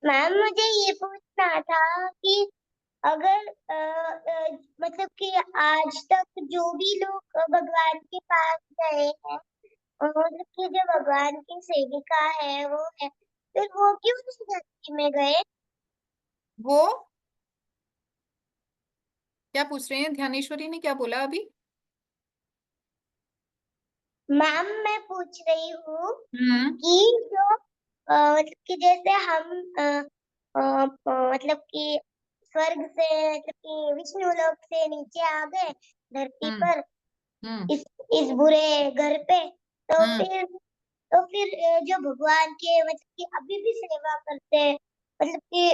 Speaker 5: मैम मुझे ये पूछना था कि अगर मतलब कि आज तक जो भी लोग भगवान के पास गए हैं, मतलब कि जो भगवान की सेविका है वो है, फिर वो क्यों नहीं धरती में गए?
Speaker 2: वो क्या पूछ रहे हैं? ध्यानेश्वरी ने क्या बोला अभी?
Speaker 5: मैम मैं पूछ रही हूँ
Speaker 2: हम्म
Speaker 5: कि जो मतलब कि जैसे हम मतलब कि स्वर्ग से, मतलब कि विष्णु लोक से नीचे आ गए धरती
Speaker 2: हम्म
Speaker 5: पर,
Speaker 2: हम्म
Speaker 5: इस बुरे घर पे, तो
Speaker 2: हम्म
Speaker 5: फिर जो भगवान के मतलब कि अभी भी सेवा करते हैं, मतलब कि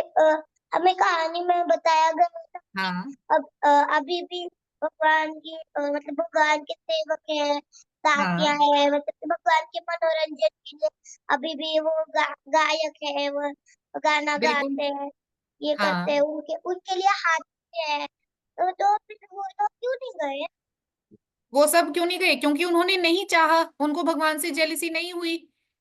Speaker 5: हमें कहानी में बताया गया था कि
Speaker 2: हाँ
Speaker 5: अब अभी भी भगवान की मतलब भगवान के सेवक हैं, दासियां
Speaker 2: हाँ,
Speaker 5: हैं, मतलब कि भगवान के मनोरंजन के लिए अभी भी वो गायक है, वो गाना
Speaker 2: बिल्कुल,
Speaker 5: गाते हैं, ये करते
Speaker 2: हाँ।
Speaker 5: हैं, उनके उनके लिए हाथ है, तो फिर वो लोग क्यों नहीं गए?
Speaker 2: वो सब क्यों नहीं गए? क्योंकि उन्होंने नहीं चाहा, उनको भगवान से जेलिसी नहीं हुई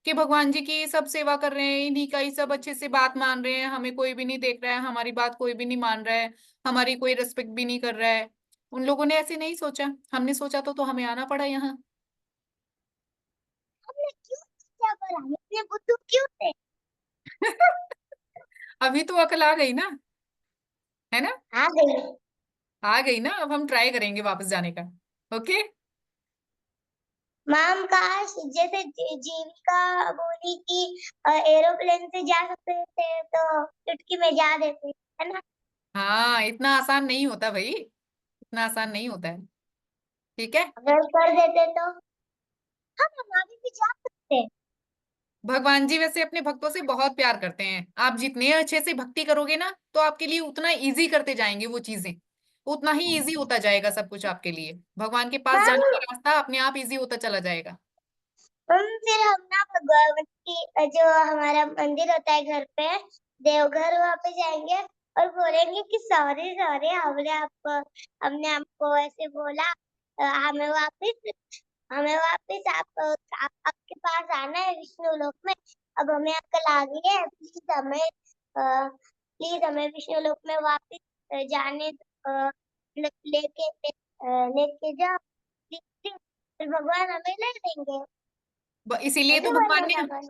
Speaker 2: कि भगवान जी की सब सेवा कर रहे हैं, इन्हीं का ही सब अच्छे से बात मान रहे हैं, हमें कोई भी नहीं देख रहा है, हमारी बात कोई भी नहीं मान रहा है, हमारी कोई रिस्पेक्ट भी नहीं कर रहा है। उन लोगों ने ऐसे नहीं सोचा, हमने सोचा तो हमें आना पड़ा यहाँ।
Speaker 5: हमने क्यों क्या करा, इतने बुद्धू क्यों थे?
Speaker 2: अभी तो अकल आ गई ना, है ना,
Speaker 5: आ गई।
Speaker 2: आ गई ना, अब हम ट्राई करेंगे वापस जाने का। ओके।
Speaker 5: मैम काश जैसे जीविका बोली कि एरोप्लेन से जा सकते थे तो चुटकी में जा देते, है ना?
Speaker 2: हाँ, इतना आसान नहीं होता भाई, इतना आसान नहीं होता है, ठीक है।
Speaker 5: अगर कर देते तो हम आगे भी जा सकते।
Speaker 2: भगवान जी वैसे अपने भक्तों से बहुत प्यार करते हैं, आप जितने अच्छे से भक्ति करोगे ना तो आपके लिए उतना इजी करते जाएंगे वो चीजें, उतना ही इजी होता जाएगा सब कुछ आपके लिए, भगवान के पास
Speaker 5: मैम
Speaker 2: जाने का रास्ता अपने आप इजी होता चला जाएगा।
Speaker 5: फिर हम ना भगवान की जो हमारा मंदिर होता है घर पे, देवघर, वहाँ पे जाएंगे और बोलेंगे कि सॉरी सॉरी, हमने आपको ऐसे बोला, हमें वापस आपके पास आना है विष्णु लोक में। अब हमें अक्ल आ गई है, प्लीज हमें विष्णु लोक में वापस जाने लेके जाओ प्लीज, फिर भगवान हमें ले लेंगे।
Speaker 2: इसीलिए तो
Speaker 5: ऐसे
Speaker 2: भगवान
Speaker 5: बोलना
Speaker 2: ने,
Speaker 5: था बस।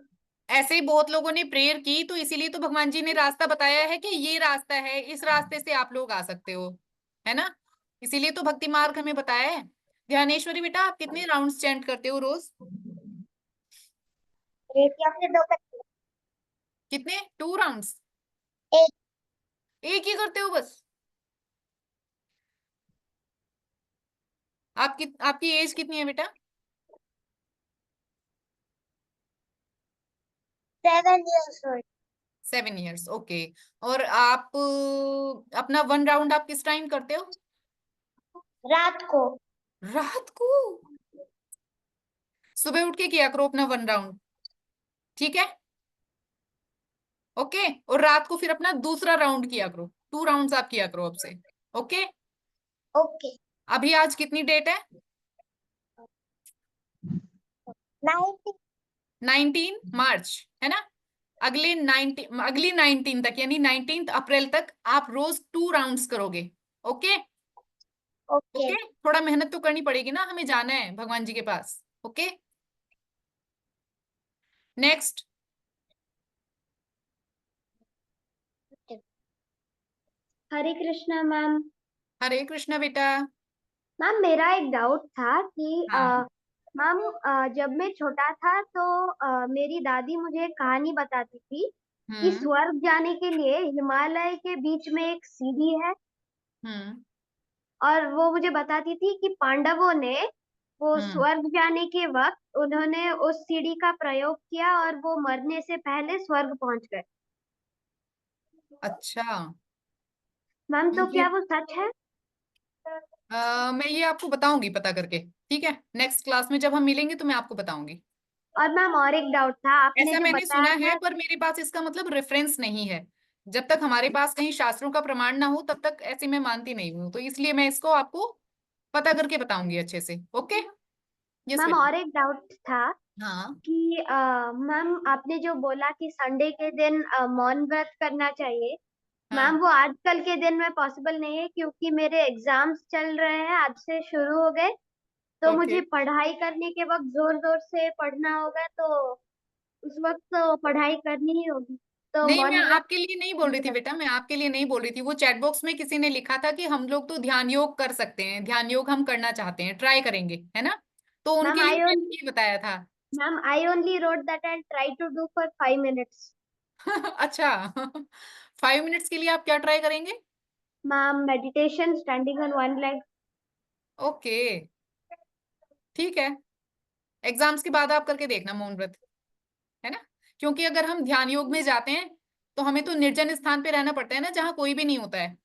Speaker 2: ऐसे ही बहुत लोगों ने प्रेयर की, तो इसीलिए तो भगवान जी ने रास्ता बताया है कि ये रास्ता है, इस रास्ते से आप लोग आ सकते हो, है ना, इसीलिए तो भक्ति मार्ग हमें बताया है। ध्यानेश्वरी बेटा, आप कितने राउंड्स चैंट करते हो रोज?
Speaker 5: एक या फिर दो करते
Speaker 2: कितने? 2 राउंड्स?
Speaker 5: हैं। एक।
Speaker 2: एक ही करते हो बस? आपकी एज कितनी है बेटा?
Speaker 5: 7 years old.
Speaker 2: 7 years, okay. और आप अपना 1 राउंड आप किस टाइम करते हो?
Speaker 5: रात को.
Speaker 2: रात को? सुबह उठ के किया करो अपना 1 राउंड, ठीक है? ओके। और रात को फिर अपना दूसरा राउंड किया करो, 2 राउंड्स आप किया करो अब से। ओके।
Speaker 5: ओके.
Speaker 2: अभी आज कितनी डेट है?
Speaker 5: 90.
Speaker 2: 19 मार्च, है ना? अगली 19 तक, यानी 19 अप्रैल तक आप रोज 2 राउंड्स करोगे। ओके।
Speaker 5: ओके.
Speaker 2: ओके, थोड़ा मेहनत तो करनी पड़ेगी ना, हमें जाना है भगवान जी के पास। Okay, next.
Speaker 6: Hare Krishna ma'am.
Speaker 2: Hare Krishna बेटा।
Speaker 6: मैम मेरा एक डाउट था कि
Speaker 2: हाँ।
Speaker 6: मैम जब मैं छोटा था तो मेरी दादी मुझे एक कहानी बताती थी कि
Speaker 2: हम्म।
Speaker 6: स्वर्ग जाने के लिए हिमालय के बीच में एक सीढ़ी है,
Speaker 2: हम्म।
Speaker 6: और वो मुझे बताती थी कि पांडवों ने वो
Speaker 2: हम्म।
Speaker 6: स्वर्ग जाने के वक्त उन्होंने उस सीढ़ी का प्रयोग किया और वो मरने से पहले स्वर्ग पहुंच गए।
Speaker 2: अच्छा।
Speaker 6: मैम तो
Speaker 2: मुझे
Speaker 6: क्या वो सच है?
Speaker 2: मैं ये आपको बताऊंगी पता करके, ठीक है? नेक्स्ट क्लास में जब हम मिलेंगे तो मैं आपको बताऊंगी।
Speaker 6: और मैम और एक डाउट था, आपने
Speaker 2: ऐसा
Speaker 6: जो
Speaker 2: मैंने
Speaker 6: बताया
Speaker 2: सुना है,
Speaker 6: था।
Speaker 2: पर मेरे पास इसका मतलब रेफरेंस नहीं है। जब तक हमारे पास कहीं शास्त्रों का प्रमाण ना हो तब तक ऐसे मैं मानती नहीं हूँ, तो इसलिए मैं इसको आपको पता करके बताऊंगी अच्छे से। ओके। यस
Speaker 6: मैम
Speaker 2: बेटा।
Speaker 6: और एक डाउट था
Speaker 2: हाँ।
Speaker 6: कि मैम आपने जो बोला कि संडे के दिन मौन व्रत करना चाहिए, मैम
Speaker 2: हाँ।
Speaker 6: वो आजकल के दिन में पॉसिबल नहीं है क्योंकि मेरे एग्जाम्स चल रहे हैं, आज से शुरू हो गए, तो
Speaker 2: ओके।
Speaker 6: मुझे पढ़ाई करने के वक्त जोर जोर से पढ़ना होगा, तो उस वक्त तो पढ़ाई करनी ही होगी, तो
Speaker 2: नहीं, मैं
Speaker 6: मौन व्रत
Speaker 2: आपके लिए नहीं बोल रही
Speaker 6: नहीं
Speaker 2: थी
Speaker 6: रख।
Speaker 2: बेटा, मैं आपके लिए नहीं बोल रही थी। वो चैट बॉक्स में किसी ने लिखा था कि हम लोग तो ध्यान योग कर सकते हैं, ध्यान योग हम करना चाहते हैं, ट्राई करेंगे, है ना? तो
Speaker 6: मैम
Speaker 2: उनके लिए मैंने ये बताया था।
Speaker 6: I only wrote that I try to do for 5 minutes।
Speaker 2: अच्छा। 5 मिनट्स के लिए आप क्या ट्राई करेंगे?
Speaker 6: Ma'am meditation standing on one leg.
Speaker 2: Okay, ठीक है। एग्जाम्स के बाद आप करके देखना मौन व्रत, है ना? क्योंकि अगर हम ध्यान योग में जाते हैं तो हमें तो निर्जन स्थान पे रहना पड़ता है ना, जहाँ कोई भी नहीं होता है।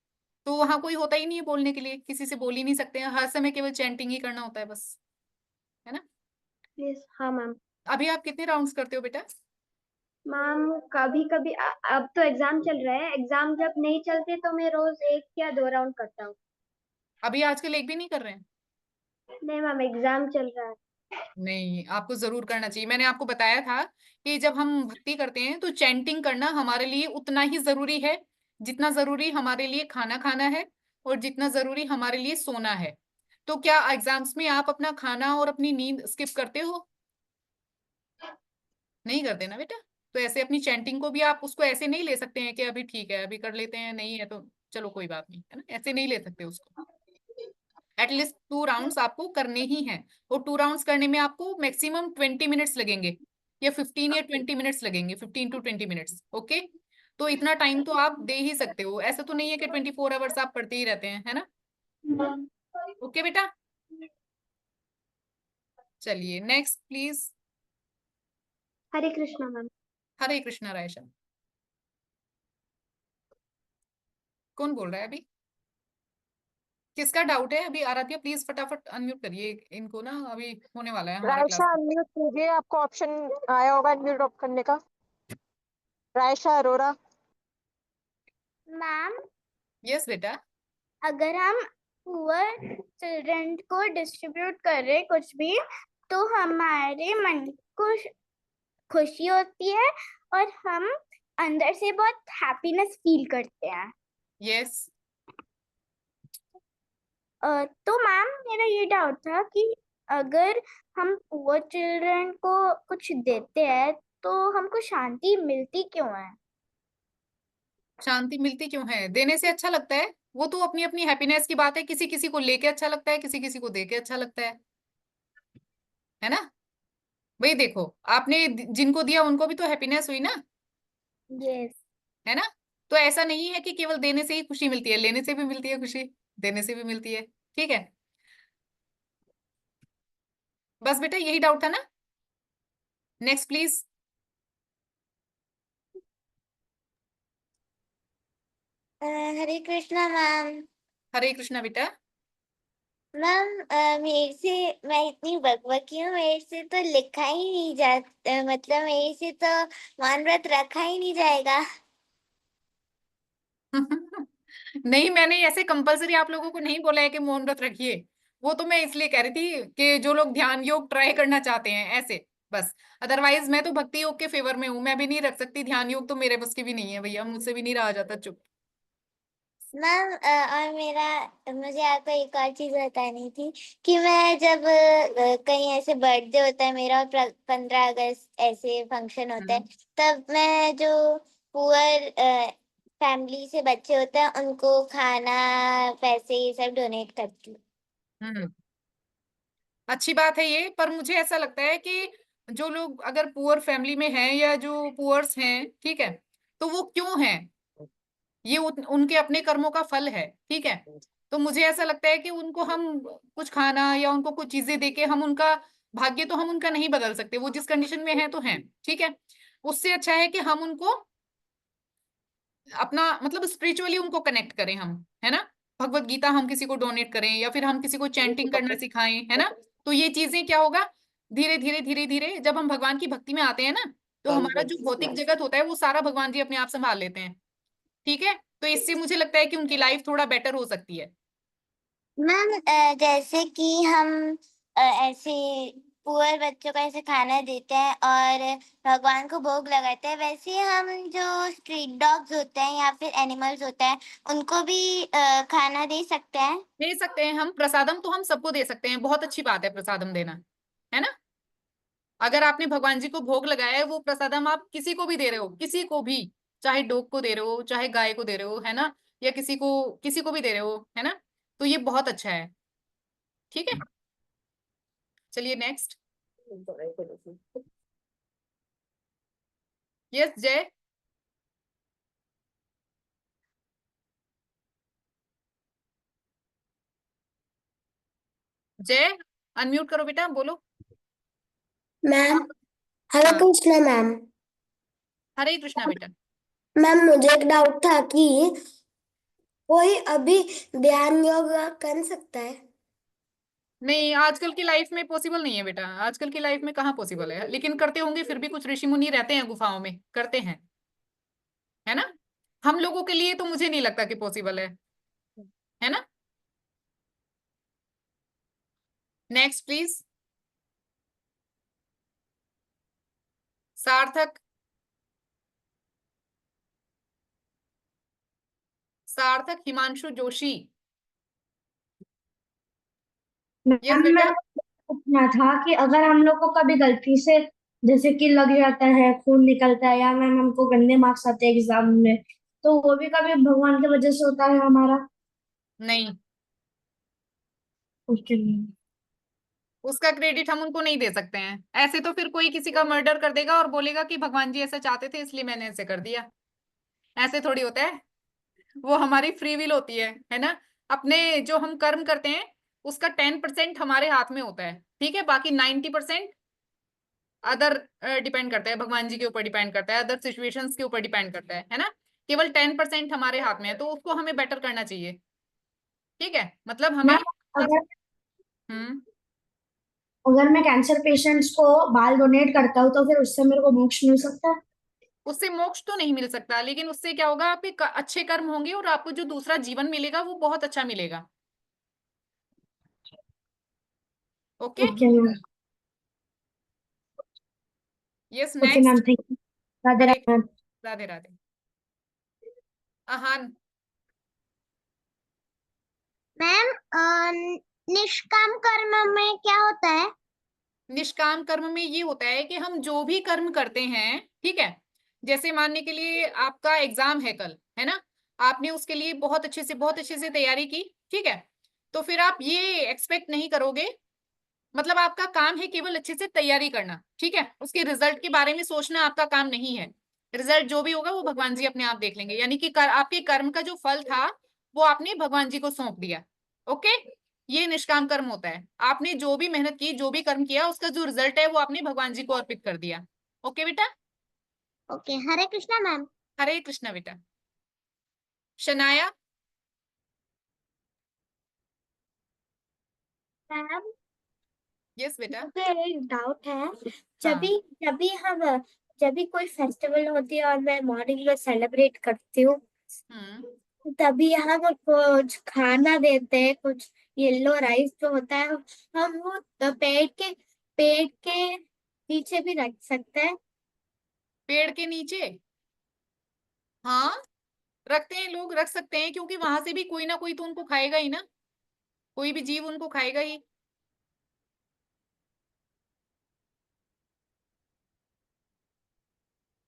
Speaker 2: तो वहां कोई होता ही नहीं है बोलने के लिए, किसी से बोल ही नहीं सकते हैं, हर समय केवल चैंटिंग ही करना होता है बस, है ना?
Speaker 6: यस हाँ मैम।
Speaker 2: अभी आप कितने राउंड्स करते हो बेटा?
Speaker 6: मैम कभी कभी अब तो एग्जाम चल रहा है, एग्जाम जब नहीं चलते तो मैं रोज 1 या 2 राउंड करता हूँ।
Speaker 2: अभी आजकल एक भी नहीं कर रहे हैं?
Speaker 6: नहीं मैम एग्जाम चल रहा है।
Speaker 2: नहीं, आपको जरूर करना चाहिए। मैंने आपको बताया था कि जब हम भक्ति करते हैं तो चैंटिंग करना हमारे लिए उतना ही जरूरी है जितना जरूरी हमारे लिए खाना खाना है, और जितना जरूरी हमारे लिए सोना है। तो क्या एग्जाम्स में आप अपना खाना और अपनी नींद स्किप करते हो? नहीं करते ना बेटा? तो ऐसे अपनी चैंटिंग को भी आप उसको ऐसे नहीं ले सकते हैं कि अभी ठीक है, अभी कर लेते हैं, नहीं है तो चलो कोई बात नहीं, है ना? ऐसे नहीं ले सकते उसको। एटलीस्ट 2 राउंड्स आपको करने ही हैं। और 2 राउंड्स करने में आपको मैक्सिमम 20 मिनट्स लगेंगे, या 15 या 20 मिनट्स लगेंगे, 15 to 20 मिनट्स। ओके। तो इतना टाइम तो आप दे ही सकते हो, ऐसा तो नहीं है कि 24 आवर्स आप पढ़ते ही रहते हैं, है ना? ओके बेटा, चलिए next please.
Speaker 6: Hare Krishna ma'am.
Speaker 2: Hare Krishna Raisha. कौन बोल रहा है अभी? किसका डाउट है अभी? आराध्या प्लीज फटाफट अनम्यूट करिए इनको ना, अभी होने वाला है हमारा
Speaker 4: रायशा
Speaker 2: क्लास।
Speaker 4: अनम्यूट कीजिए, आपको ऑप्शन आया होगा अनम्यूट ऑफ करने का। रायशा अरोरा।
Speaker 5: मैम
Speaker 2: यस बेटा।
Speaker 5: अगर हम पुअर चिल्ड्रन को डिस्ट्रीब्यूट कर रहे कुछ भी, तो हमारे मन को खुशी होती है और हम अंदर से बहुत हैप्पीनेस फील करते हैं।
Speaker 2: यस।
Speaker 5: तो मैम मेरा ये डाउट था कि अगर हम पुअर चिल्ड्रन को कुछ देते हैं तो हमको शांति मिलती क्यों है?
Speaker 2: शांति मिलती क्यों है? देने से अच्छा लगता है। वो तो अपनी अपनी हैप्पीनेस की बात है, किसी किसी को लेके अच्छा लगता है, किसी किसी को दे के अच्छा लगता है ना? भाई देखो, आपने जिनको दिया उनको भी तो हैप्पीनेस हुई ना,
Speaker 5: यस।
Speaker 2: है ना? तो ऐसा नहीं है कि केवल देने से ही खुशी मिलती है, लेने से भी मिलती है खुशी, देने से भी मिलती है। ठीक है। बस बेटा यही डाउट था ना? Next please.
Speaker 5: Hare Krishna ma'am.
Speaker 2: Hare Krishna बेटा।
Speaker 5: मैम मेरे से, मैं इतनी बकबकी हूँ, मेरे से तो लिखा ही नहीं जाता, मतलब मेरे से तो मौन व्रत रखा ही नहीं जाएगा।
Speaker 2: नहीं, मैंने ऐसे कंपलसरी आप लोगों को नहीं बोला है कि मौन व्रत रखिए। वो तो मैं इसलिए कह रही थी कि जो लोग ध्यान योग ट्राई करना चाहते हैं ऐसे, बस। अदरवाइज मैं तो भक्ति योग के फेवर में हूँ, मैं भी नहीं रख सकती। ध्यान योग तो मेरे बस की भी नहीं है भैया, मुझसे भी नहीं रहा जाता चुप।
Speaker 5: मैम और मुझे आपको एक और चीज बतानी थी कि मैं जब कहीं ऐसे बर्थडे होता है मेरा और 15 अगस्त ऐसे फंक्शन होता है, तब मैं जो पुअर फैमिली से बच्चे होते हैं उनको खाना, पैसे, ये सब डोनेट करती हूँ।
Speaker 2: हम्म, अच्छी बात है ये, पर मुझे ऐसा लगता है कि जो लोग अगर पुअर फैमिली में हैं या जो पुअर्स हैं, ठीक है, तो वो क्यों हैं? ये उनके अपने कर्मों का फल है, ठीक है। तो मुझे ऐसा लगता है कि उनको हम कुछ खाना या उनको कुछ चीजें देके हम उनका भाग्य तो हम उनका नहीं बदल सकते, वो जिस कंडीशन में है तो है, ठीक है। उससे अच्छा है कि हम उनको अपना मतलब स्पिरिचुअली उनको कनेक्ट करें हम, है ना। भगवत गीता हम किसी को डोनेट करें या फिर हम किसी को चैंटिंग करना सिखाएं, है ना। तो ये चीजें क्या होगा, धीरे धीरे धीरे धीरे जब हम भगवान की भक्ति में आते हैं ना, तो हमारा जो भौतिक जगत होता है वो सारा भगवान जी अपने आप संभाल लेते हैं, ठीक है। तो इससे मुझे लगता है कि उनकी लाइफ थोड़ा बेटर हो सकती है।
Speaker 5: मैम जैसे कि हम ऐसे पुअर बच्चों को ऐसे खाना देते हैं और भगवान को भोग लगाते हैं, वैसे ही हम जो स्ट्रीट डॉग्स होते हैं या फिर एनिमल्स होते हैं उनको भी खाना दे सकते हैं।
Speaker 2: दे सकते हैं हम प्रसादम, तो हम सबको दे सकते हैं, बहुत अच्छी बात है प्रसादम देना, है ना। अगर आपने भगवान जी को भोग लगाया है, वो प्रसादम आप किसी को भी दे रहे हो, किसी को भी, चाहे डॉग को दे रहे हो, चाहे गाय को दे रहे हो, है ना, या किसी को भी दे रहे हो, है ना, तो ये बहुत अच्छा है, ठीक है। चलिए नेक्स्ट। यस जय। जय अनम्यूट करो बेटा, बोलो।
Speaker 5: मैम हरे
Speaker 2: हाँ,
Speaker 5: कृष्णा मैम।
Speaker 2: हरे कृष्णा बेटा।
Speaker 5: मैम मुझे एक डाउट था कि कोई अभी ध्यान योग कर सकता है?
Speaker 2: नहीं, आजकल की लाइफ में पॉसिबल नहीं है बेटा, आजकल की लाइफ में कहाँ पॉसिबल है, लेकिन करते होंगे फिर भी, कुछ ऋषि मुनि रहते हैं गुफाओं में, करते हैं, है ना। हम लोगों के लिए तो मुझे नहीं लगता कि पॉसिबल है ना। Next please. सार्थक। सार्थक हिमांशु जोशी। यस
Speaker 6: मैम मैं
Speaker 2: बेटा।
Speaker 6: पूछना था कि अगर हम लोग को कभी गलती से जैसे कि लग जाता है, खून निकलता है, या मैम हमको गंदे मार्क्स आते हैं एग्जाम में, तो वो भी कभी भगवान की वजह से होता है हमारा?
Speaker 2: नहीं,
Speaker 6: ओके।
Speaker 2: उसका क्रेडिट हम उनको नहीं दे सकते हैं। ऐसे तो फिर कोई किसी का मर्डर कर देगा और बोलेगा कि भगवान जी ऐसा चाहते थे इसलिए मैंने ऐसे कर दिया, ऐसे थोड़ी होता है। वो हमारी फ्री विल होती है ना। अपने जो हम कर्म करते हैं उसका 10% हमारे हाथ में होता है, ठीक है, बाकी 90% अदर डिपेंड करता है, भगवान जी के ऊपर डिपेंड करता है, अदर सिचुएशंस के ऊपर डिपेंड करता है ना। केवल 10% हमारे हाथ में है, तो उसको हमें बेटर करना चाहिए, ठीक है, मतलब हमें।
Speaker 6: मैम अगर
Speaker 2: हम्म।
Speaker 6: अगर मैं कैंसर पेशेंट्स को बाल डोनेट करता हूँ तो फिर उससे मेरे को मोक्ष मिल सकता है?
Speaker 2: उससे मोक्ष तो नहीं मिल सकता, लेकिन उससे क्या होगा, आपके अच्छे कर्म होंगे और आपको जो दूसरा जीवन मिलेगा वो बहुत अच्छा मिलेगा। Okay.
Speaker 6: Okay ma'am.
Speaker 2: Yes
Speaker 6: okay ma'am,
Speaker 2: next.
Speaker 6: Thank you. Radhe
Speaker 2: Hare
Speaker 6: Radhe.
Speaker 2: Radhe Radhe. Aahan.
Speaker 5: Ma'am निष्काम कर्म में क्या होता है?
Speaker 2: निष्काम कर्म में ये होता है कि हम जो भी कर्म करते हैं, ठीक है, जैसे मानने के लिए आपका एग्जाम है कल, है ना, आपने उसके लिए बहुत अच्छे से तैयारी की, ठीक है, तो फिर आप ये एक्सपेक्ट नहीं करोगे, मतलब आपका काम है केवल अच्छे से तैयारी करना, ठीक है, उसके रिजल्ट के बारे में सोचना आपका काम नहीं है। रिजल्ट जो भी होगा वो भगवान जी अपने आप देख लेंगे, यानी कि आपके कर्म का जो फल था वो आपने भगवान जी को सौंप दिया। ओके। ये निष्काम कर्म होता है। आपने जो भी मेहनत की, जो भी कर्म किया, उसका जो रिजल्ट है वो आपने भगवान जी को अर्पित कर दिया। ओके बेटा।
Speaker 5: ओके, हरे कृष्णा मैम।
Speaker 2: हरे कृष्णा बेटा। शनाया।
Speaker 5: मैम,
Speaker 2: यस बेटा।
Speaker 5: मुझे एक डाउट है। जब
Speaker 2: हाँ।
Speaker 5: भी जब भी कोई फेस्टिवल होती है और मैं मॉर्निंग में सेलिब्रेट करती हूँ, तभी हम कुछ खाना देते हैं, कुछ येलो राइस जो होता है, हम वो पेड़ के नीचे भी रख सकते हैं।
Speaker 2: पेड़ के नीचे, हाँ रखते हैं, लोग रख सकते हैं, क्योंकि वहां से भी कोई ना कोई तो उनको खाएगा ही ना, कोई भी जीव उनको खाएगा ही।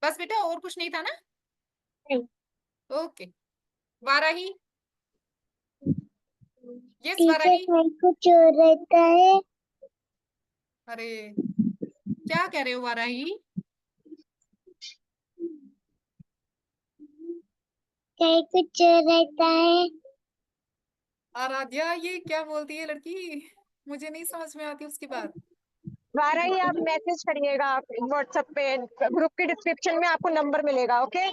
Speaker 2: बस बेटा, और कुछ नहीं था ना?
Speaker 5: नहीं।
Speaker 2: Okay. Varahi. Yes
Speaker 5: teacher,
Speaker 2: Varahi.
Speaker 5: कहीं कुछ रहता है?
Speaker 2: अरे क्या कह रहे हो वाराही?
Speaker 5: कहीं कुछ रहता है?
Speaker 2: आराध्या, ये क्या बोलती है लड़की, मुझे नहीं समझ में आती उसकी बात।
Speaker 4: वाराही, आप मैसेज करिएगा व्हाट्सएप पे, ग्रुप के डिस्क्रिप्शन में आपको नंबर मिलेगा। ओके।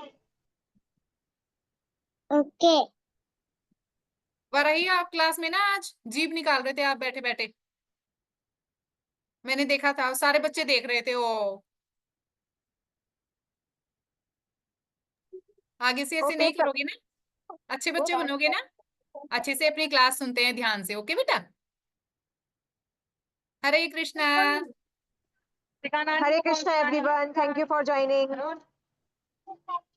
Speaker 5: ओके।
Speaker 2: वाराही, आप क्लास में ना आज जीभ निकाल रहे थे, आप बैठे बैठे, मैंने देखा था, सारे बच्चे देख रहे थे। ओ, आगे से ऐसे
Speaker 4: ओके
Speaker 2: नहीं करोगे ना? अच्छे बच्चे
Speaker 4: सब।
Speaker 2: बनोगे ना? अच्छे से अपनी क्लास सुनते हैं ध्यान से। ओके बेटा। Hare Krishna.
Speaker 4: Hare Krishna everyone, thank you for joining.